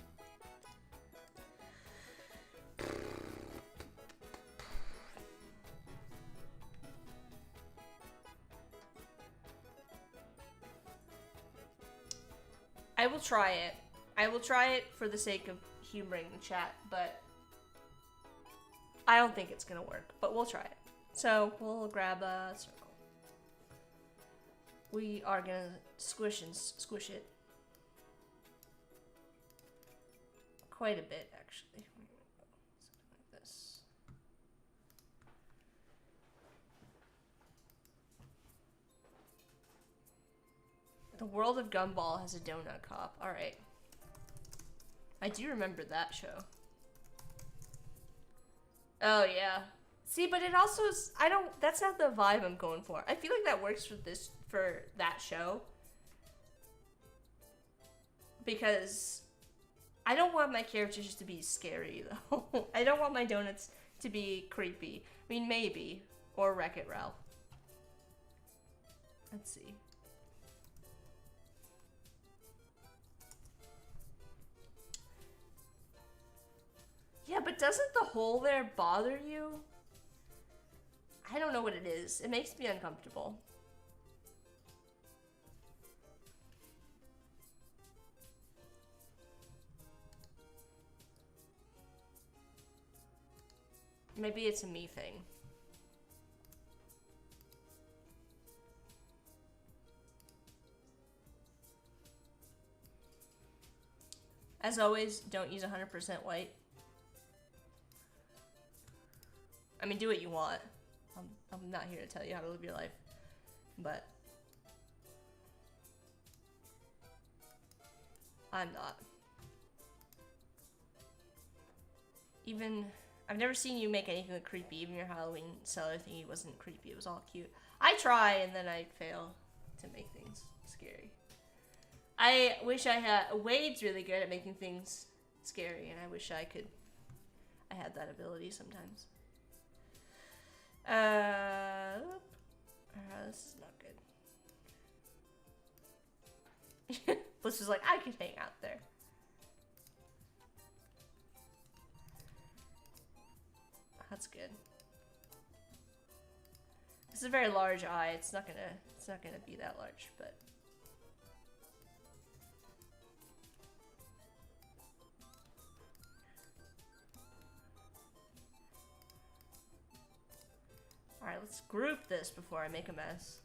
I will try it. I will try it for the sake of humoring the chat, but I don't think it's gonna work, but we'll try it. So we'll grab a circle. We are gonna squish it. Quite a bit, actually. Something like this. The World of Gumball has a donut cop. Alright. I do remember that show. Oh, yeah. See, but it also is, that's not the vibe I'm going for. I feel like that works for that show. Because I don't want my characters to be scary, though. I don't want my donuts to be creepy. I mean, maybe. Or Wreck-It Ralph. Let's see. Yeah, but doesn't the hole there bother you? I don't know what it is. It makes me uncomfortable. Maybe it's a me thing. As always, don't use 100% white. I mean, do what you want. I'm not here to tell you how to live your life. But I'm not. Even, I've never seen you make anything look creepy. Even your Halloween seller thingy wasn't creepy. It was all cute. I try and then I fail to make things scary. I wish I had, Wade's really good at making things scary, and I wish I had that ability sometimes. This is not good. Bliss was like, I could hang out there. That's good. This is a very large eye. It's not gonna be that large, but. Alright, let's group this before I make a mess.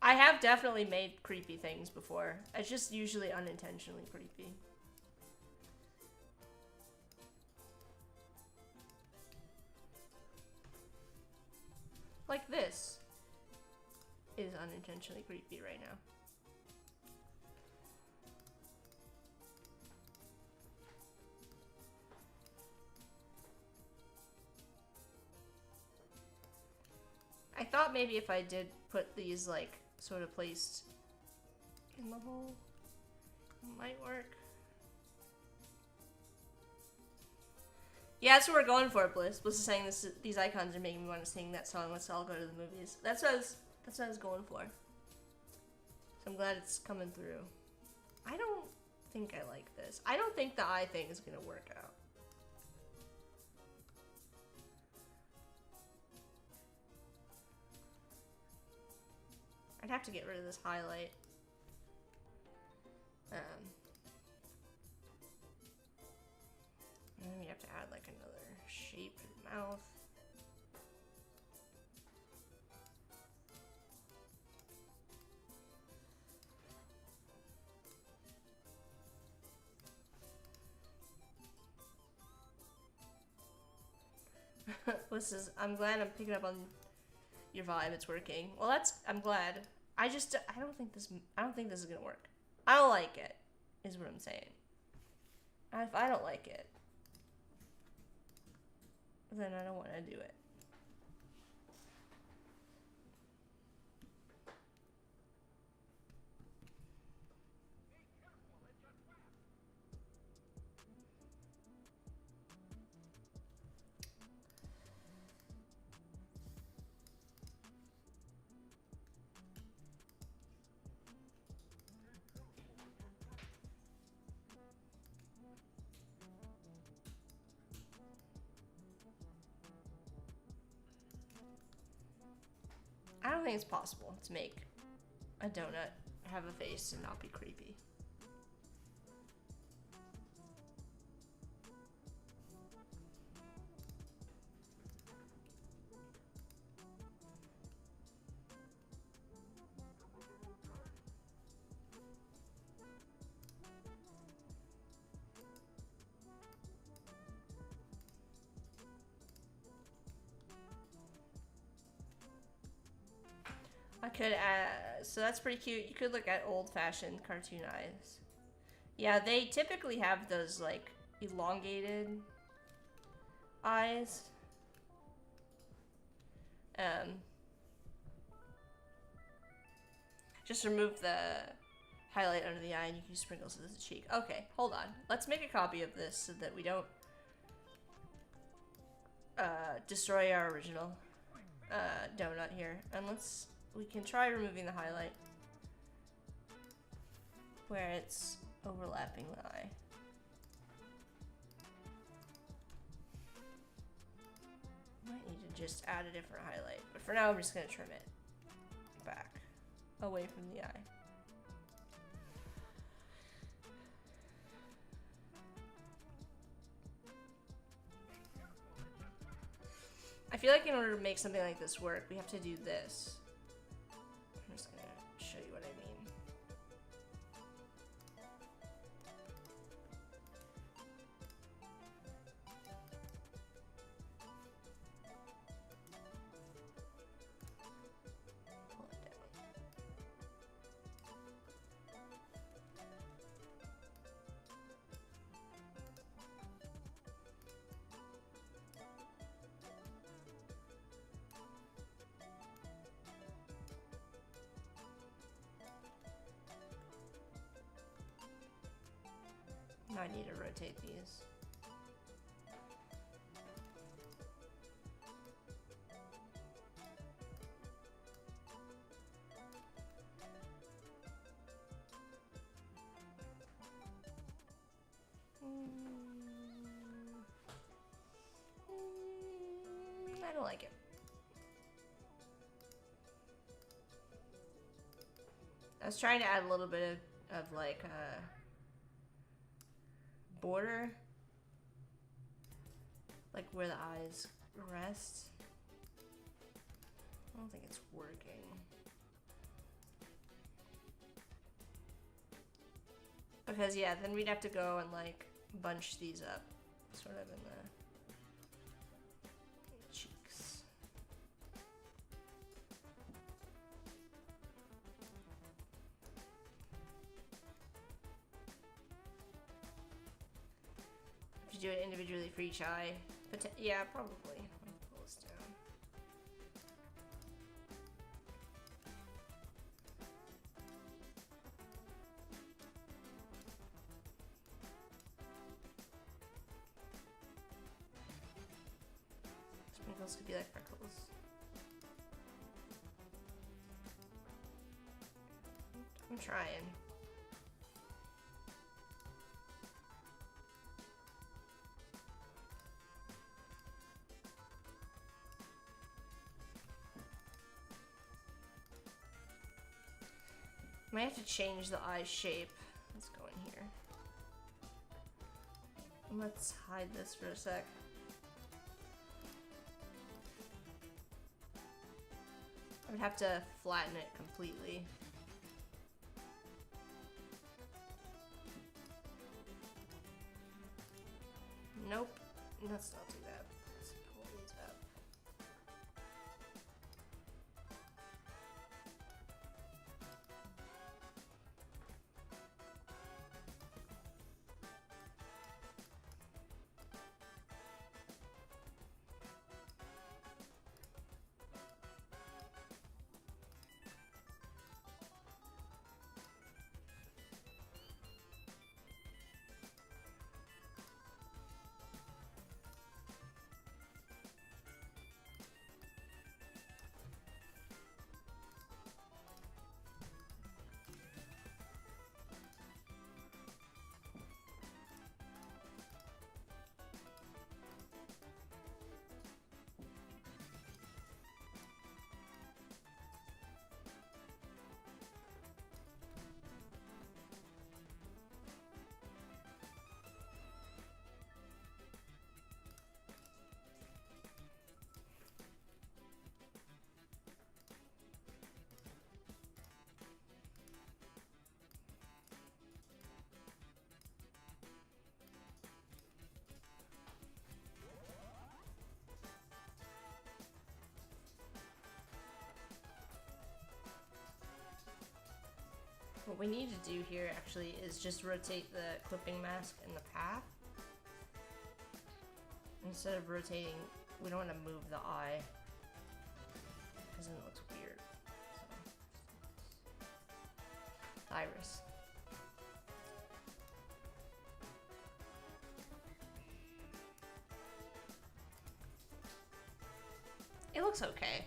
I have definitely made creepy things before. It's just usually unintentionally creepy. Like this is unintentionally creepy right now. I thought maybe if I did put these like sort of placed in the hole, it might work. Yeah, that's what we're going for, Bliss. Bliss is saying these icons are making me want to sing that song. Let's all go to the movies. That's what I was going for. So I'm glad it's coming through. I don't think I like this. I don't think the eye thing is gonna work out. I'd have to get rid of this highlight. And then we have to add like another shape to the mouth. I'm glad I'm picking up on your vibe. It's working. Well, I'm glad. I don't think this is gonna work. I don't like it, is what I'm saying. And if I don't like it, then I don't want to do it. I don't think it's possible to make a donut have a face and not be creepy. I could add, so that's pretty cute. You could look at old-fashioned cartoon eyes. Yeah, they typically have those like elongated eyes. Just remove the highlight under the eye and you can use sprinkles as a cheek. Okay, hold on. Let's make a copy of this so that we don't destroy our original donut here. And we can try removing the highlight where it's overlapping the eye. Might need to just add a different highlight, but for now I'm just gonna trim it back away from the eye. I feel like in order to make something like this work, we have to do this. I'm just gonna show you what I mean. Pull it down. Now I need to rotate these. I don't like it. I was trying to add a little bit of like border, like where the eyes rest. I don't think it's working. Because yeah, then we'd have to go and like bunch these up, sort of in the cheeks. Have to do it individually for each eye. But yeah, probably. Let me pull this down. Sprinkles could be like freckles. I'm trying. Might have to change the eye shape. Let's go in here. Let's hide this for a sec. I would have to flatten it completely. Nope. Let's not do that. Let's pull these up. What we need to do here actually is just rotate the clipping mask in the path. Instead of rotating, we don't want to move the eye because then it looks weird. So, iris. It looks okay.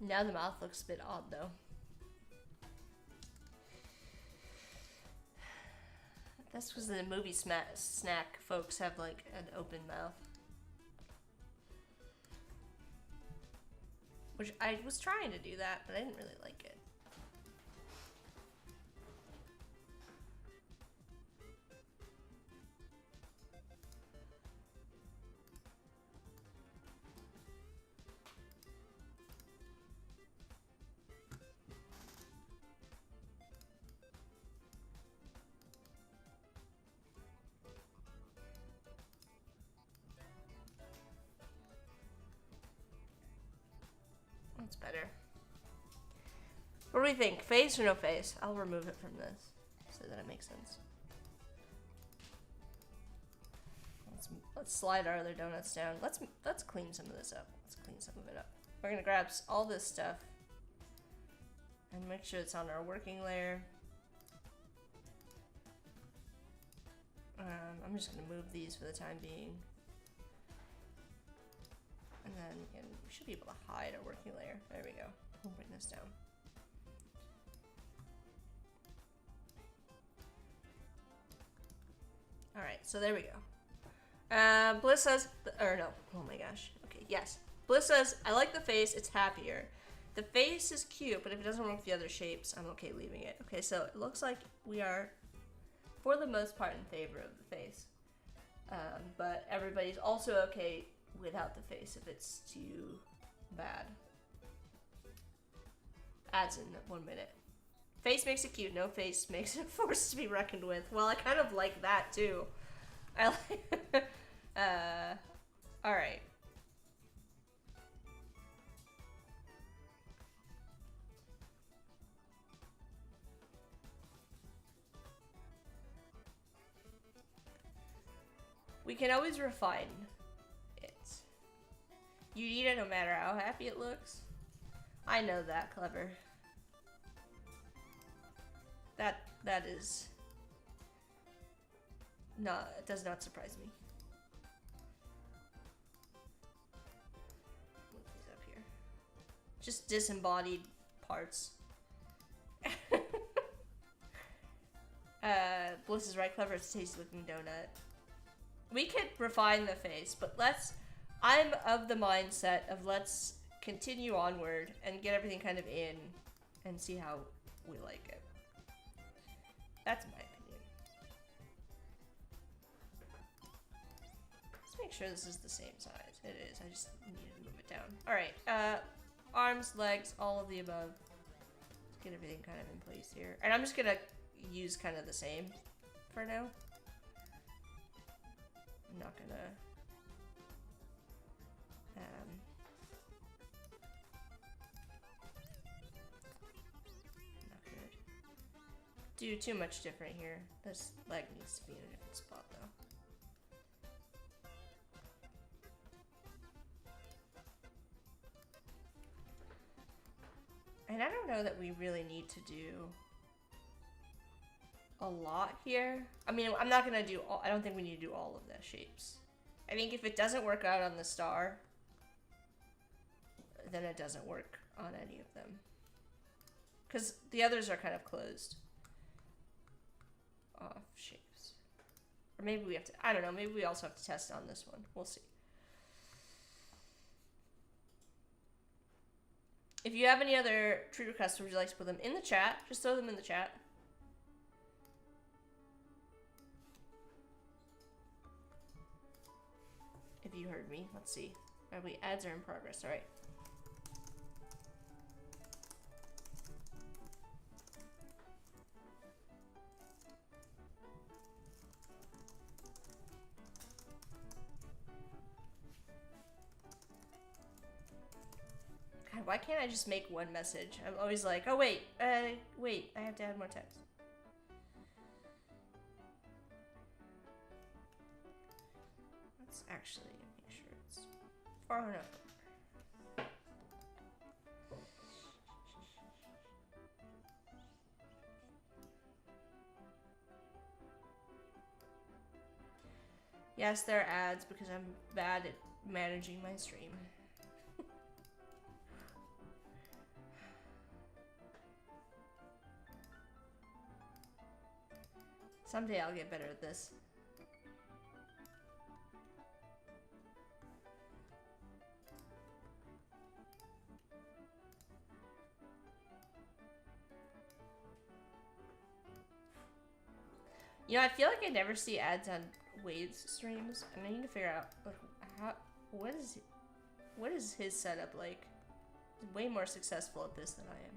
Now the mouth looks a bit odd though. That's because the movie snack folks have like an open mouth. Which I was trying to do that, but I didn't really like it. That's better. What do we think? Face or no face? I'll remove it from this so that it makes sense. Let's slide our other donuts down. Let's clean some of this up. Let's clean some of it up. We're gonna grab all this stuff and make sure it's on our working layer. I'm just gonna move these for the time being. And then again, we should be able to hide our working layer. There we go. We'll bring this down. Alright, so there we go. Bliss says, or no, oh my gosh. Okay, yes. Bliss says, I like the face, it's happier. The face is cute, but if it doesn't work with the other shapes, I'm okay leaving it. Okay, so it looks like we are, for the most part, in favor of the face. But everybody's also okay without the face if it's too bad. Adds in 1 minute. Face makes it cute, no face makes it forced to be reckoned with. Well, I kind of like that too. I like alright. We can always refine it. You eat it no matter how happy it looks. I know that, Clever. That is not, it does not surprise me. Move these up here. Just disembodied parts. Bliss is right, Clever. It's a tasty looking donut. We could refine the face, but I'm of the mindset of let's continue onward and get everything kind of in and see how we like it. That's my opinion. Let's make sure this is the same size. It is. I just need to move it down. Alright, arms, legs, all of the above. Let's get everything kind of in place here. And I'm just gonna use kind of the same for now. I'm not gonna do too much different here. This leg needs to be in a different spot though. And I don't know that we really need to do a lot here. I mean, I'm not gonna do all, I don't think we need to do all of the shapes. I think if it doesn't work out on the star, then it doesn't work on any of them. Because the others are kind of closed off shapes. Or maybe we have to, I don't know, maybe we also have to test on this one. We'll see. If you have any other treat requests, would you like to put them in the chat? Just throw them in the chat. If you heard me, let's see. Ads are in progress, all right. God, why can't I just make one message? I'm always like, oh wait, I have to add more text. Let's actually make sure it's far enough. Yes, there are ads because I'm bad at managing my stream. Someday I'll get better at this. You know, I feel like I never see ads on Wade's streams, and I need to figure out like how what is his setup like? He's way more successful at this than I am.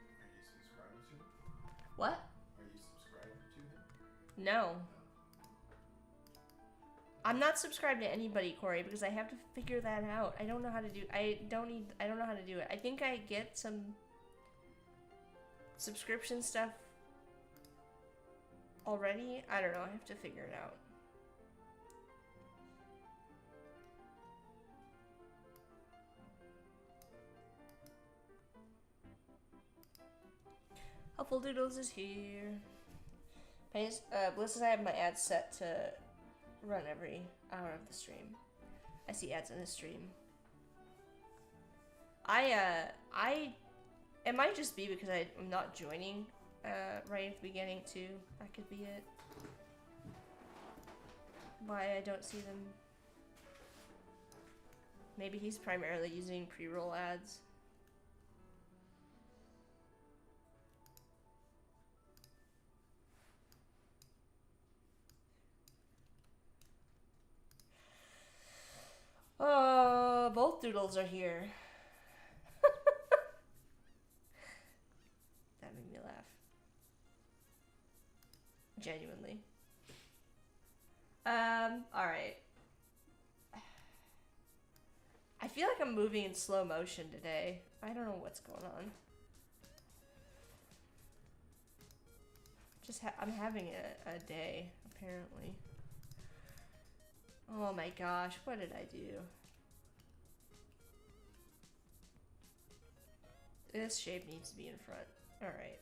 Are you subscribed to him? What? Are you subscribed to him? No. I'm not subscribed to anybody, Corey, because I have to figure that out. I don't know how to do I don't know how to do it. I think I get some subscription stuff already. I don't know. I have to figure it out. Helpful Doodles is here. Bliss says I have my ads set to run every hour of the stream. I see ads in the stream. It might just be because I'm not joining right at the beginning too. That could be it. Why I don't see them. Maybe he's primarily using pre-roll ads. Oh, both doodles are here. That made me laugh. Genuinely. Alright. I feel like I'm moving in slow motion today. I don't know what's going on. I'm having a day, apparently. Oh my gosh, what did I do? This shape needs to be in front. Alright.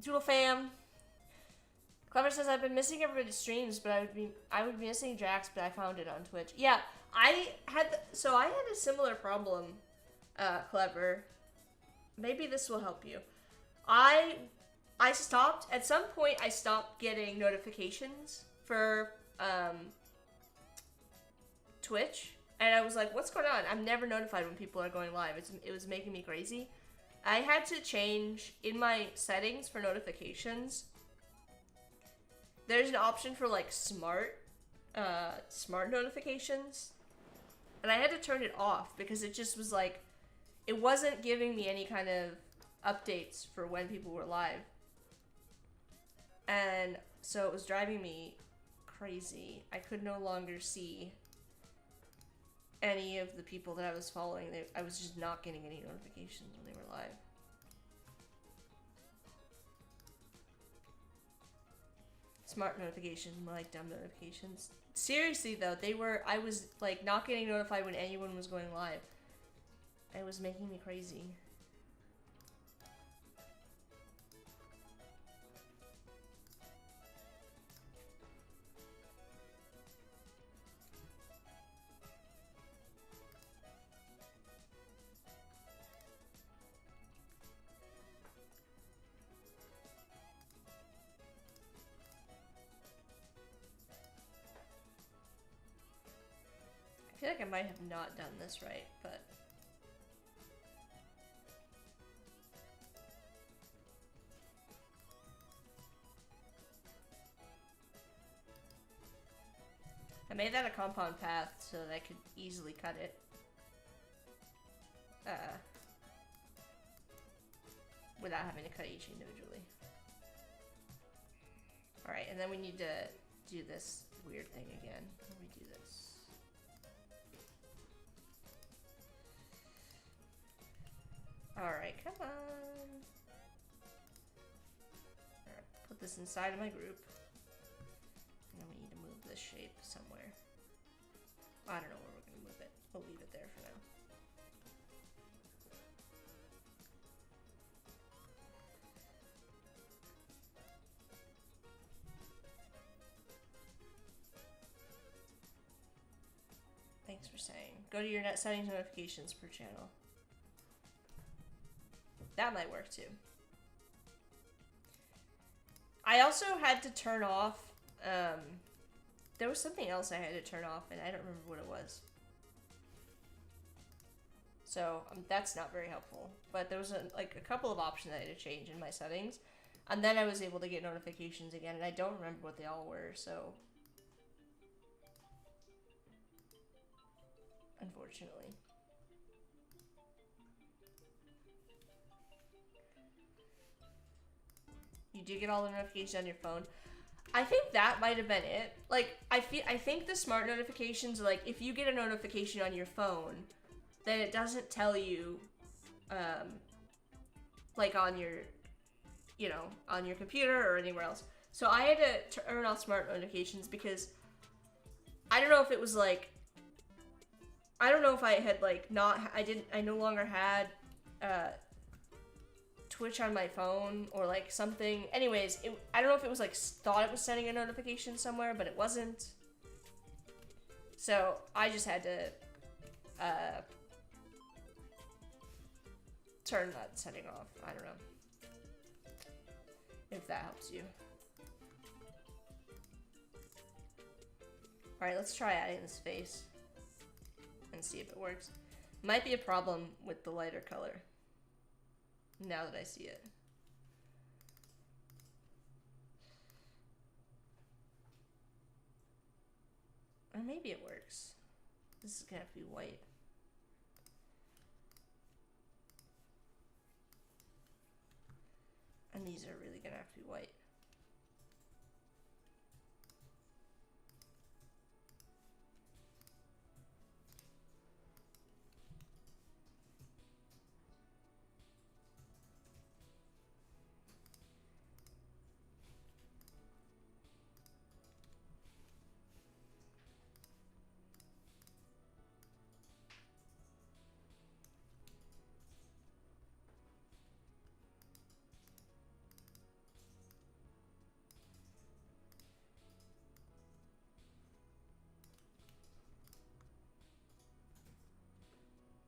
Doodle fam. Clever says I've been missing everybody's streams, but I would be missing Jax, but I found it on Twitch. Yeah, I had a similar problem, Clever. Maybe this will help you. I stopped at some point. I stopped getting notifications for Twitch, and I was like, "What's going on?" I'm never notified when people are going live. It was making me crazy. I had to change in my settings for notifications. There's an option for like smart notifications, and I had to turn it off because it just was like, it wasn't giving me any kind of updates for when people were live, and so it was driving me crazy. I could no longer see any of the people that I was following. I was just not getting any notifications when they were live. Smart notifications, more like dumb notifications. Seriously though, I was like not getting notified when anyone was going live. It was making me crazy. I feel like I might have not done this right, but I made that a compound path so that I could easily cut it. Without having to cut each individually. Alright, and then we need to do this weird thing again. How do we do this? Alright, come on. Alright, put this inside of my group. And then we need to move this shape somewhere. I don't know where we're going to move it. We'll leave it there for now. saying. Go to your net settings notifications per channel. That might work too. I also had to turn off, there was something else I had to turn off, and I don't remember what it was. So, that's not very helpful. But there was a couple of options I had to change in my settings. And then I was able to get notifications again, and I don't remember what they all were, so... Unfortunately. You do get all the notifications on your phone. I think that might have been it. Like, I think the smart notifications, like, if you get a notification on your phone, then it doesn't tell you, like, on your, you know, on your computer or anywhere else. So I had to turn off smart notifications because I don't know if it was, like, I don't know if I had, like, I no longer had, Twitch on my phone or like something. Anyways, I don't know if it was like thought it was sending a notification somewhere, but it wasn't. So I just had to turn that setting off. I don't know if that helps you. Alright, let's try adding this face and see if it works. Might be a problem with the lighter color. Now that I see it. Or maybe it works. This is gonna have to be white. And these are really gonna have to be white.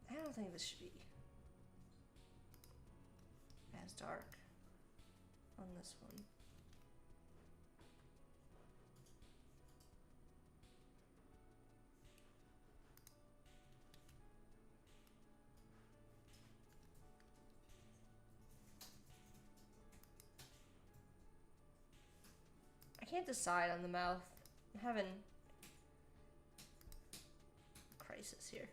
I don't think this should be as dark on this one. I can't decide on the mouth. I'm having a crisis here.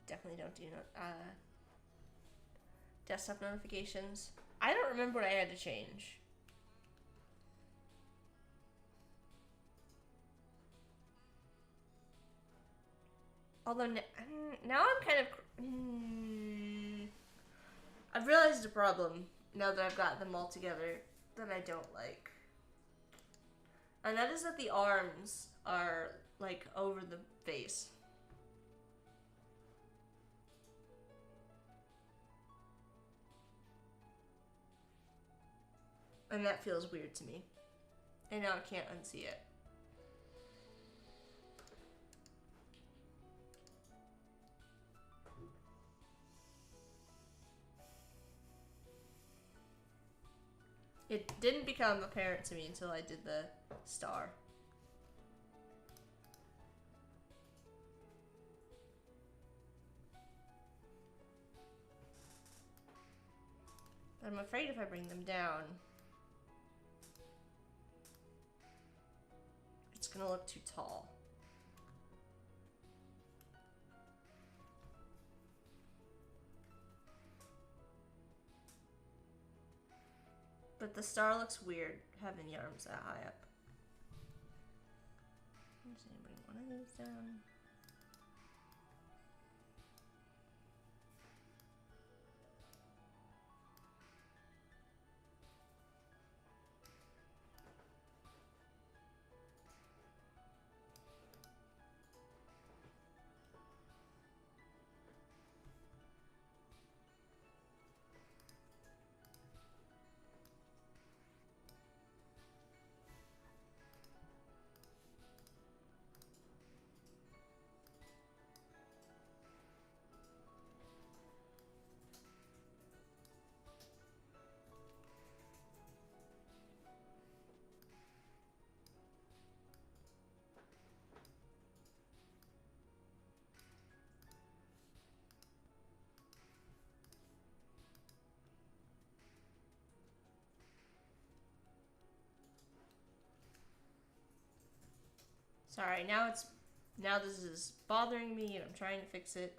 Definitely don't do desktop notifications. I don't remember what I had to change. Although now I'm kind of... I've realized a problem now that I've got them all together that I don't like. And that is that the arms are like over the face. And that feels weird to me. And now I can't unsee it. It didn't become apparent to me until I did the star. I'm afraid if I bring them down, it's gonna look too tall. But the star looks weird having the arms that high up. I'm just gonna bring one of these down. Sorry, now this is bothering me and I'm trying to fix it.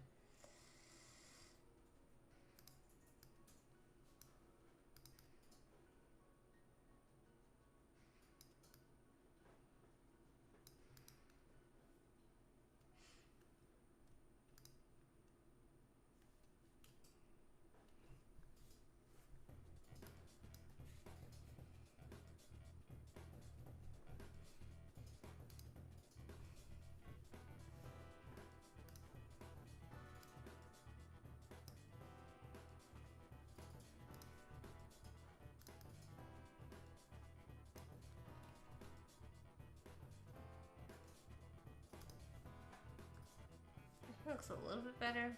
Looks a little bit better.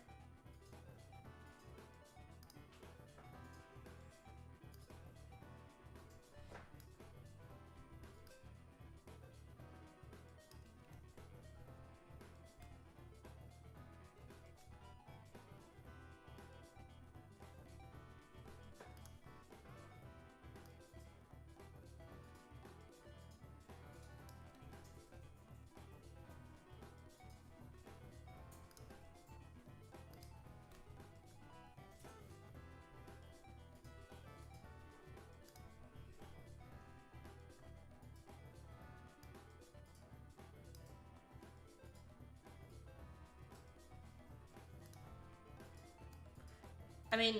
I mean,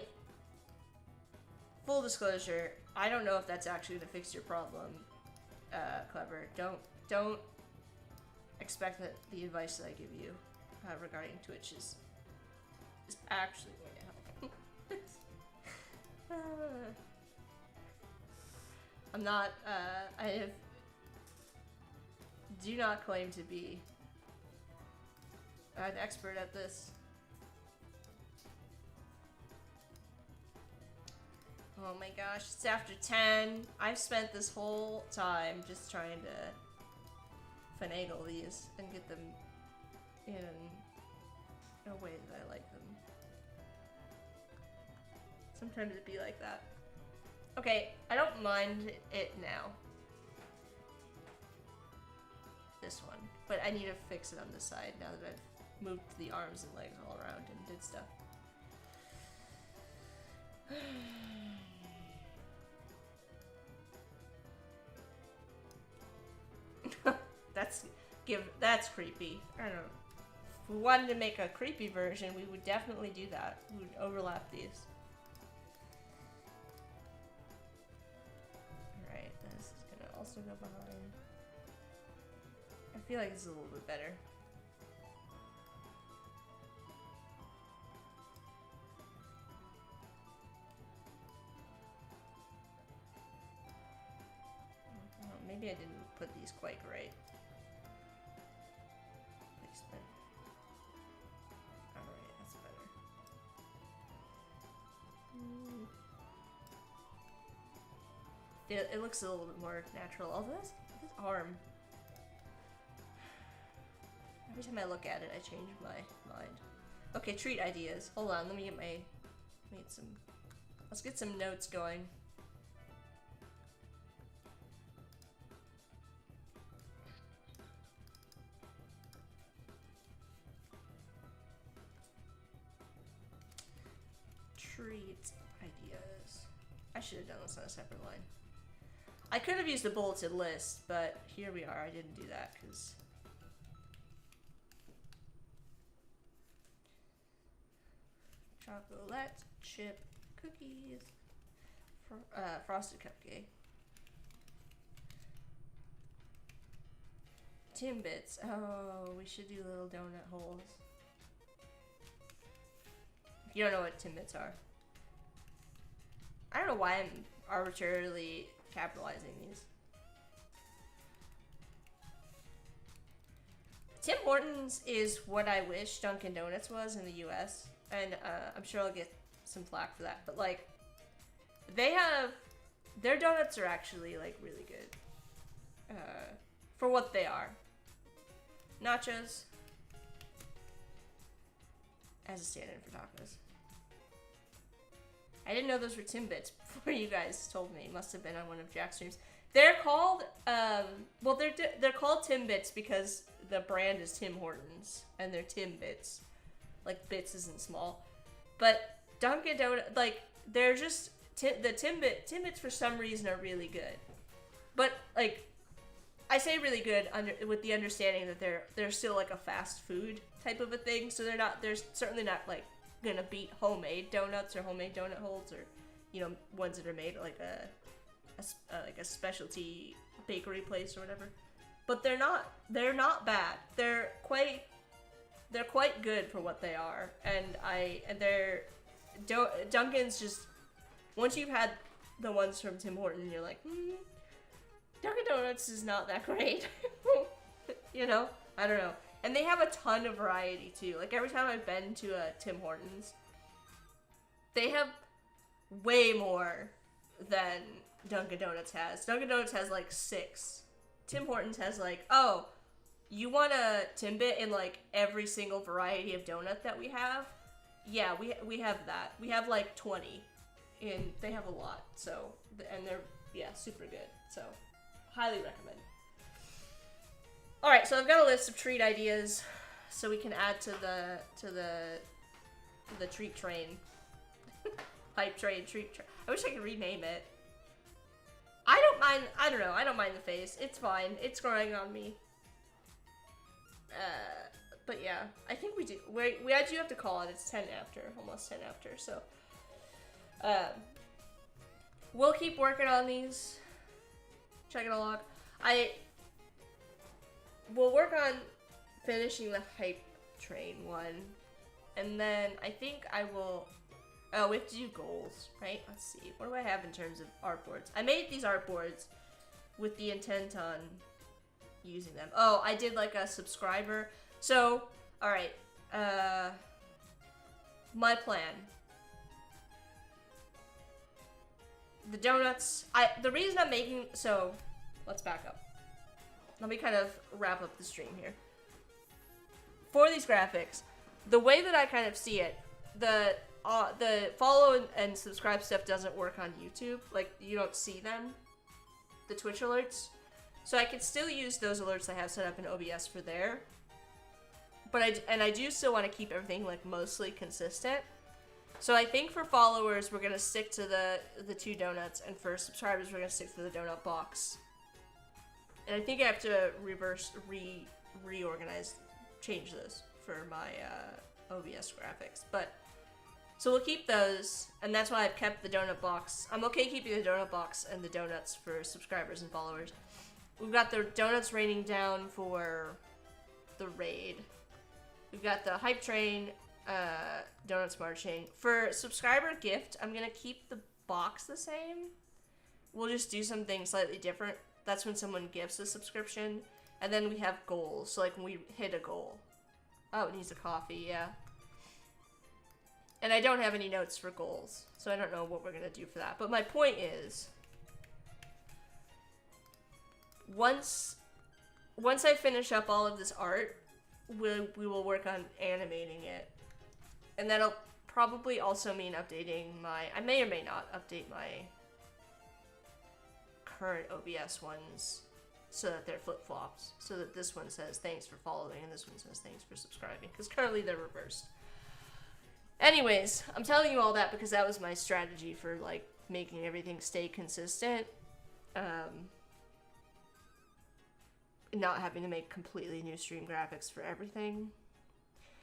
full disclosure, I don't know if that's actually gonna fix your problem, Clever. Don't expect that the advice that I give you regarding Twitch is actually going to help. I'm not, do not claim to be an expert at this. Oh my gosh, it's after 10. I've spent this whole time just trying to finagle these and get them in a way that I like them. Sometimes it'd be like that. Okay, I don't mind it now. This one. But I need to fix it on this side now that I've moved the arms and legs all around and did stuff. That's creepy. I don't know. If we wanted to make a creepy version, we would definitely do that. We would overlap these. Alright, this is gonna also go behind. I feel like it's a little bit better. Oh, maybe I didn't put these quite right. Placement. Alright, that's better. It looks a little bit more natural. Although this arm. Every time I look at it, I change my mind. Okay, treat ideas. Hold on, let me get some. Let's get some notes going. Treat ideas. I should have done this on a separate line. I could have used a bulleted list, but here we are. I didn't do that because. Chocolate chip cookies, frosted cupcake, Timbits. Oh, we should do little donut holes. If you don't know what Timbits are, I don't know why I'm arbitrarily capitalizing these. Tim Hortons is what I wish Dunkin' Donuts was in the US. And I'm sure I'll get some flack for that. But, like, their donuts are actually, like, really good. For what they are. Nachos. As a stand-in for tacos. I didn't know those were Timbits before you guys told me. It must have been on one of Jack's streams. They're called, well, they're called Timbits because the brand is Tim Hortons, and they're Timbits. Like, bits isn't small. But Dunkin' Donuts, like, they're just, the Timbits for some reason are really good. But, like, I say really good with the understanding that they're still, like, a fast food type of a thing, so they're certainly not, like, gonna beat homemade donuts or homemade donut holes or, you know, ones that are made at, like, a specialty bakery place or whatever. But they're not bad. They're quite good for what they are. And Dunkin's just, once you've had the ones from Tim Horton, you're like, Dunkin' Donuts is not that great. You know? I don't know. And they have a ton of variety too. Like every time I've been to a Tim Hortons, they have way more than Dunkin' Donuts has. Dunkin' Donuts has like 6. Tim Hortons has like, oh, you want a Timbit in like every single variety of donut that we have? Yeah, we have that. We have like 20. And they have a lot. So, and they're, yeah, super good. So, highly recommend. Alright, so I've got a list of treat ideas so we can add to the treat train. Hype train, treat train. I wish I could rename it. I don't mind the face. It's fine. It's growing on me. But yeah, I think we do. We do have to call it. It's 10 after, almost 10 after, so. We'll keep working on these. Check it along. We'll work on finishing the hype train one. And then I think I will... Oh, we have to do goals, right? Let's see. What do I have in terms of artboards? I made these artboards with the intent on using them. Oh, I did like a subscriber. So, alright. My plan. The donuts. The reason I'm making... So, let's back up. Let me kind of wrap up the stream here. For these graphics, the way that I kind of see it, the follow and subscribe stuff doesn't work on YouTube. Like, you don't see them, the Twitch alerts. So I can still use those alerts I have set up in OBS for there. But I do still want to keep everything, like, mostly consistent. So I think for followers, we're going to stick to the 2 donuts, and for subscribers, we're going to stick to the donut box. And I think I have to reorganize, change this for my OBS graphics. But, so we'll keep those, and that's why I've kept the donut box. I'm okay keeping the donut box and the donuts for subscribers and followers. We've got the donuts raining down for the raid. We've got the hype train, donuts marching. For subscriber gift, I'm gonna keep the box the same. We'll just do something slightly different. That's when someone gives a subscription. And then we have goals. So, like, when we hit a goal. Oh, it needs a coffee, yeah. And I don't have any notes for goals. So I don't know what we're going to do for that. But my point is, once I finish up all of this art, we will work on animating it. And that'll probably also mean updating my... I may or may not update my current OBS ones so that they're flip-flops. So that this one says thanks for following and this one says thanks for subscribing. Because currently they're reversed. Anyways, I'm telling you all that because that was my strategy for, like, making everything stay consistent. Not having to make completely new stream graphics for everything.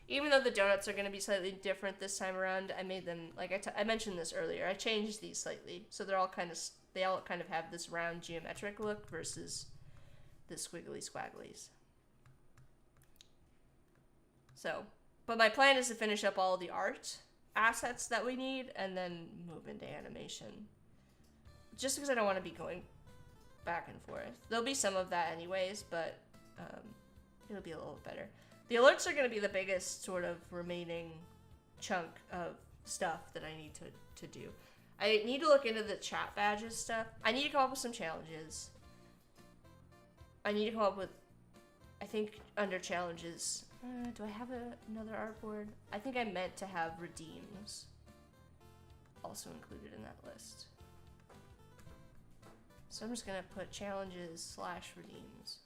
Even though the donuts are going to be slightly different this time around, I made them, like I mentioned this earlier, I changed these slightly. So they all kind of have this round geometric look versus the squiggly squagglies. So, but my plan is to finish up all the art assets that we need and then move into animation. Just because I don't want to be going back and forth. There'll be some of that anyways, but it'll be a little better. The alerts are going to be the biggest sort of remaining chunk of stuff that I need to do. I need to look into the chat badges stuff. I need to come up with some challenges. I need to come up with, I think under challenges, do I have another artboard? I think I meant to have redeems also included in that list. So I'm just gonna put challenges / redeems.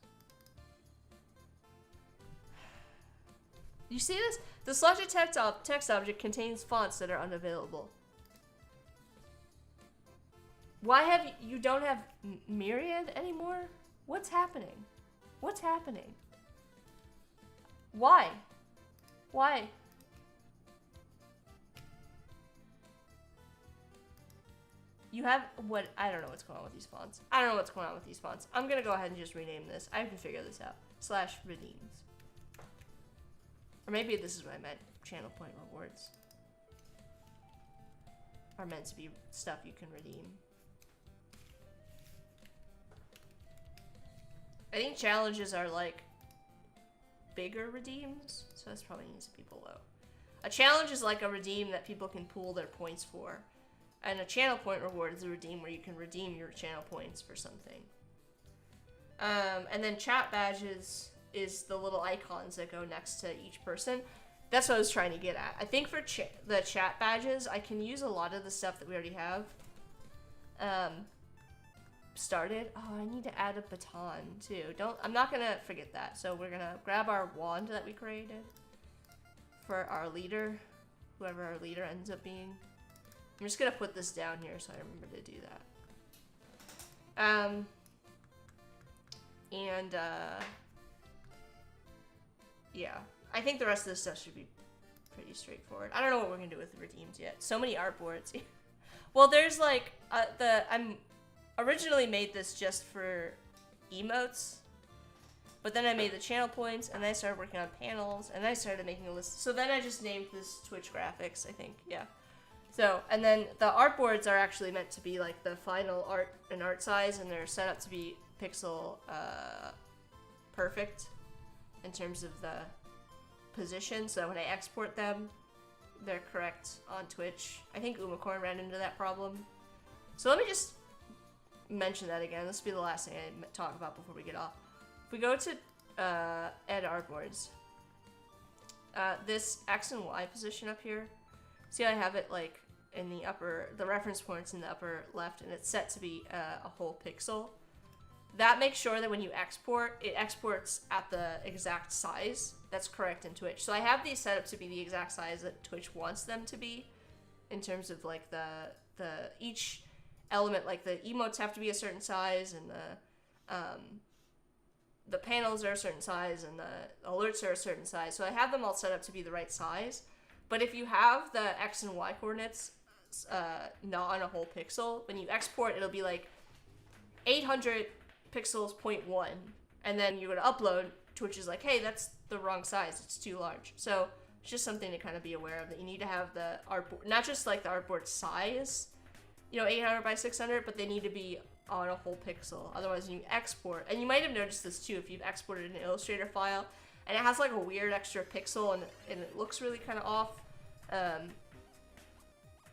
You see this? The selected text object contains fonts that are unavailable. Why have you don't have Myriad anymore? What's happening? What's happening? Why? Why? You have what? I don't know what's going on with these fonts. I don't know what's going on with these fonts. I'm gonna go ahead and just rename this. I have to figure this out. / redeems. Or maybe this is what I meant. Channel point rewards are meant to be stuff you can redeem. I think challenges are like bigger redeems, so this probably needs to be below. A challenge is like a redeem that people can pool their points for. And a channel point reward is a redeem where you can redeem your channel points for something. And then chat badges is the little icons that go next to each person. That's what I was trying to get at. I think for the chat badges, I can use a lot of the stuff that we already have started. Oh, I need to add a baton too. I'm not gonna forget that. So we're gonna grab our wand that we created for our leader, whoever our leader ends up being. I'm just gonna put this down here so I remember to do that. Yeah, I think the rest of this stuff should be pretty straightforward. I don't know what we're gonna do with the redeems yet. So many artboards. Well, there's like I'm originally made this just for emotes, but then I made the channel points, and then I started working on panels, and then I started making a list. So then I just named this Twitch graphics, I think. Yeah. So, and then the artboards are actually meant to be like the final art size, and they're set up to be pixel perfect in terms of the position, so when I export them, they're correct on Twitch. I think Umacorn ran into that problem. So let me just mention that again. This will be the last thing I talk about before we get off. If we go to add artboards, this X and Y position up here, see how I have it like in the reference points in the upper left, and it's set to be a whole pixel. That makes sure that when you export, it exports at the exact size that's correct in Twitch. So I have these set up to be the exact size that Twitch wants them to be, in terms of like each element, like the emotes have to be a certain size, and the panels are a certain size, and the alerts are a certain size. So I have them all set up to be the right size. But if you have the X and Y coordinates not on a whole pixel, when you export, it'll be like 800 pixels 0.1, and then you go to upload, Twitch is like, hey, that's the wrong size, it's too large. So it's just something to kind of be aware of, that you need to have the artboard, not just like the artboard size, 800 by 600, but they need to be on a whole pixel. Otherwise, when you export, and you might have noticed this too if you've exported an Illustrator file, and it has like a weird extra pixel, and it looks really kind of off,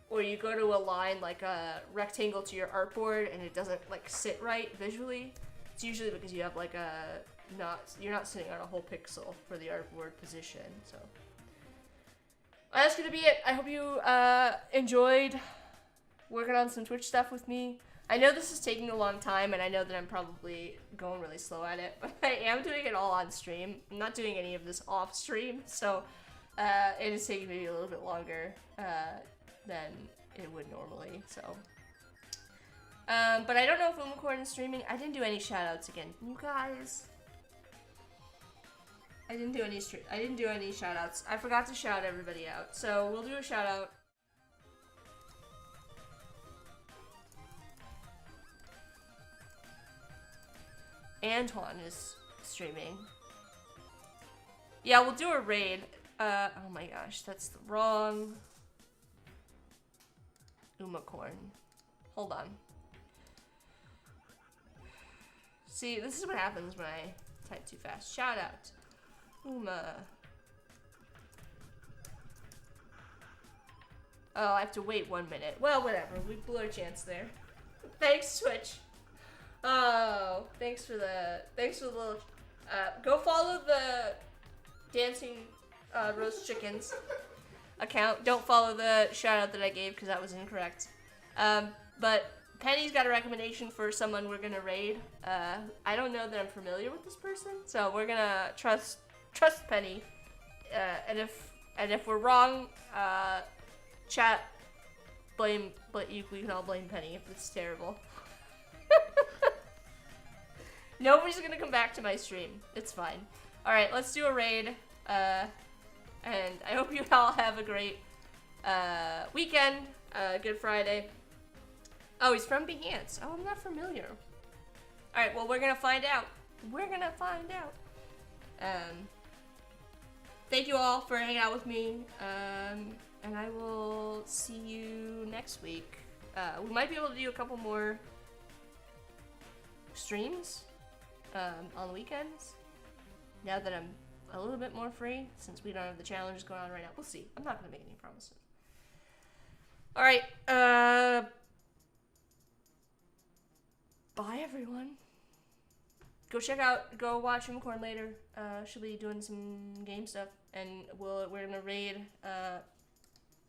or you go to align like a rectangle to your artboard and it doesn't like sit right visually, it's usually because you have like you're not sitting on a whole pixel for the artboard position. So that's gonna be it. I hope you enjoyed working on some Twitch stuff with me. I know this is taking a long time, and I know that I'm probably going really slow at it, but I am doing it all on stream. I'm not doing any of this off stream, so it is taking maybe a little bit longer than it would normally. So, but I don't know if Umacorn is streaming. I didn't do any shoutouts again, you guys. I didn't do any shoutouts. I forgot to shout everybody out, so we'll do a shout out. Antoine is streaming. Yeah, we'll do a raid. Oh my gosh, that's the wrong Umacorn. Hold on. See, this is what happens when I type too fast. Shout out. Uma. Oh, I have to wait 1 minute. Well, whatever. We blew our chance there. Thanks, Twitch. Oh, thanks for the little, go follow the Dancing Roast Chickens account. Don't follow the shout out that I gave because that was incorrect. But Penny's got a recommendation for someone we're gonna raid. I don't know that I'm familiar with this person, so we're gonna trust Penny. And if we're wrong, chat, blame, but we can all blame Penny if it's terrible. Nobody's gonna come back to my stream. It's fine. All right, let's do a raid. And I hope you all have a great weekend. Good Friday. Oh, he's from Behance. Oh, I'm not familiar. All right, well, we're gonna find out. We're gonna find out. Thank you all for hanging out with me. And I will see you next week. We might be able to do a couple more streams on the weekends. Now that I'm a little bit more free, since we don't have the challenges going on right now. We'll see. I'm not gonna make any promises. All right. Bye, everyone. Go watch Unicorn later. She'll be doing some game stuff, and we're gonna raid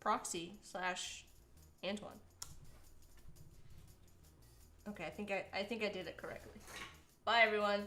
Proxy / Antoine. Okay, I think I did it correctly. Bye, everyone.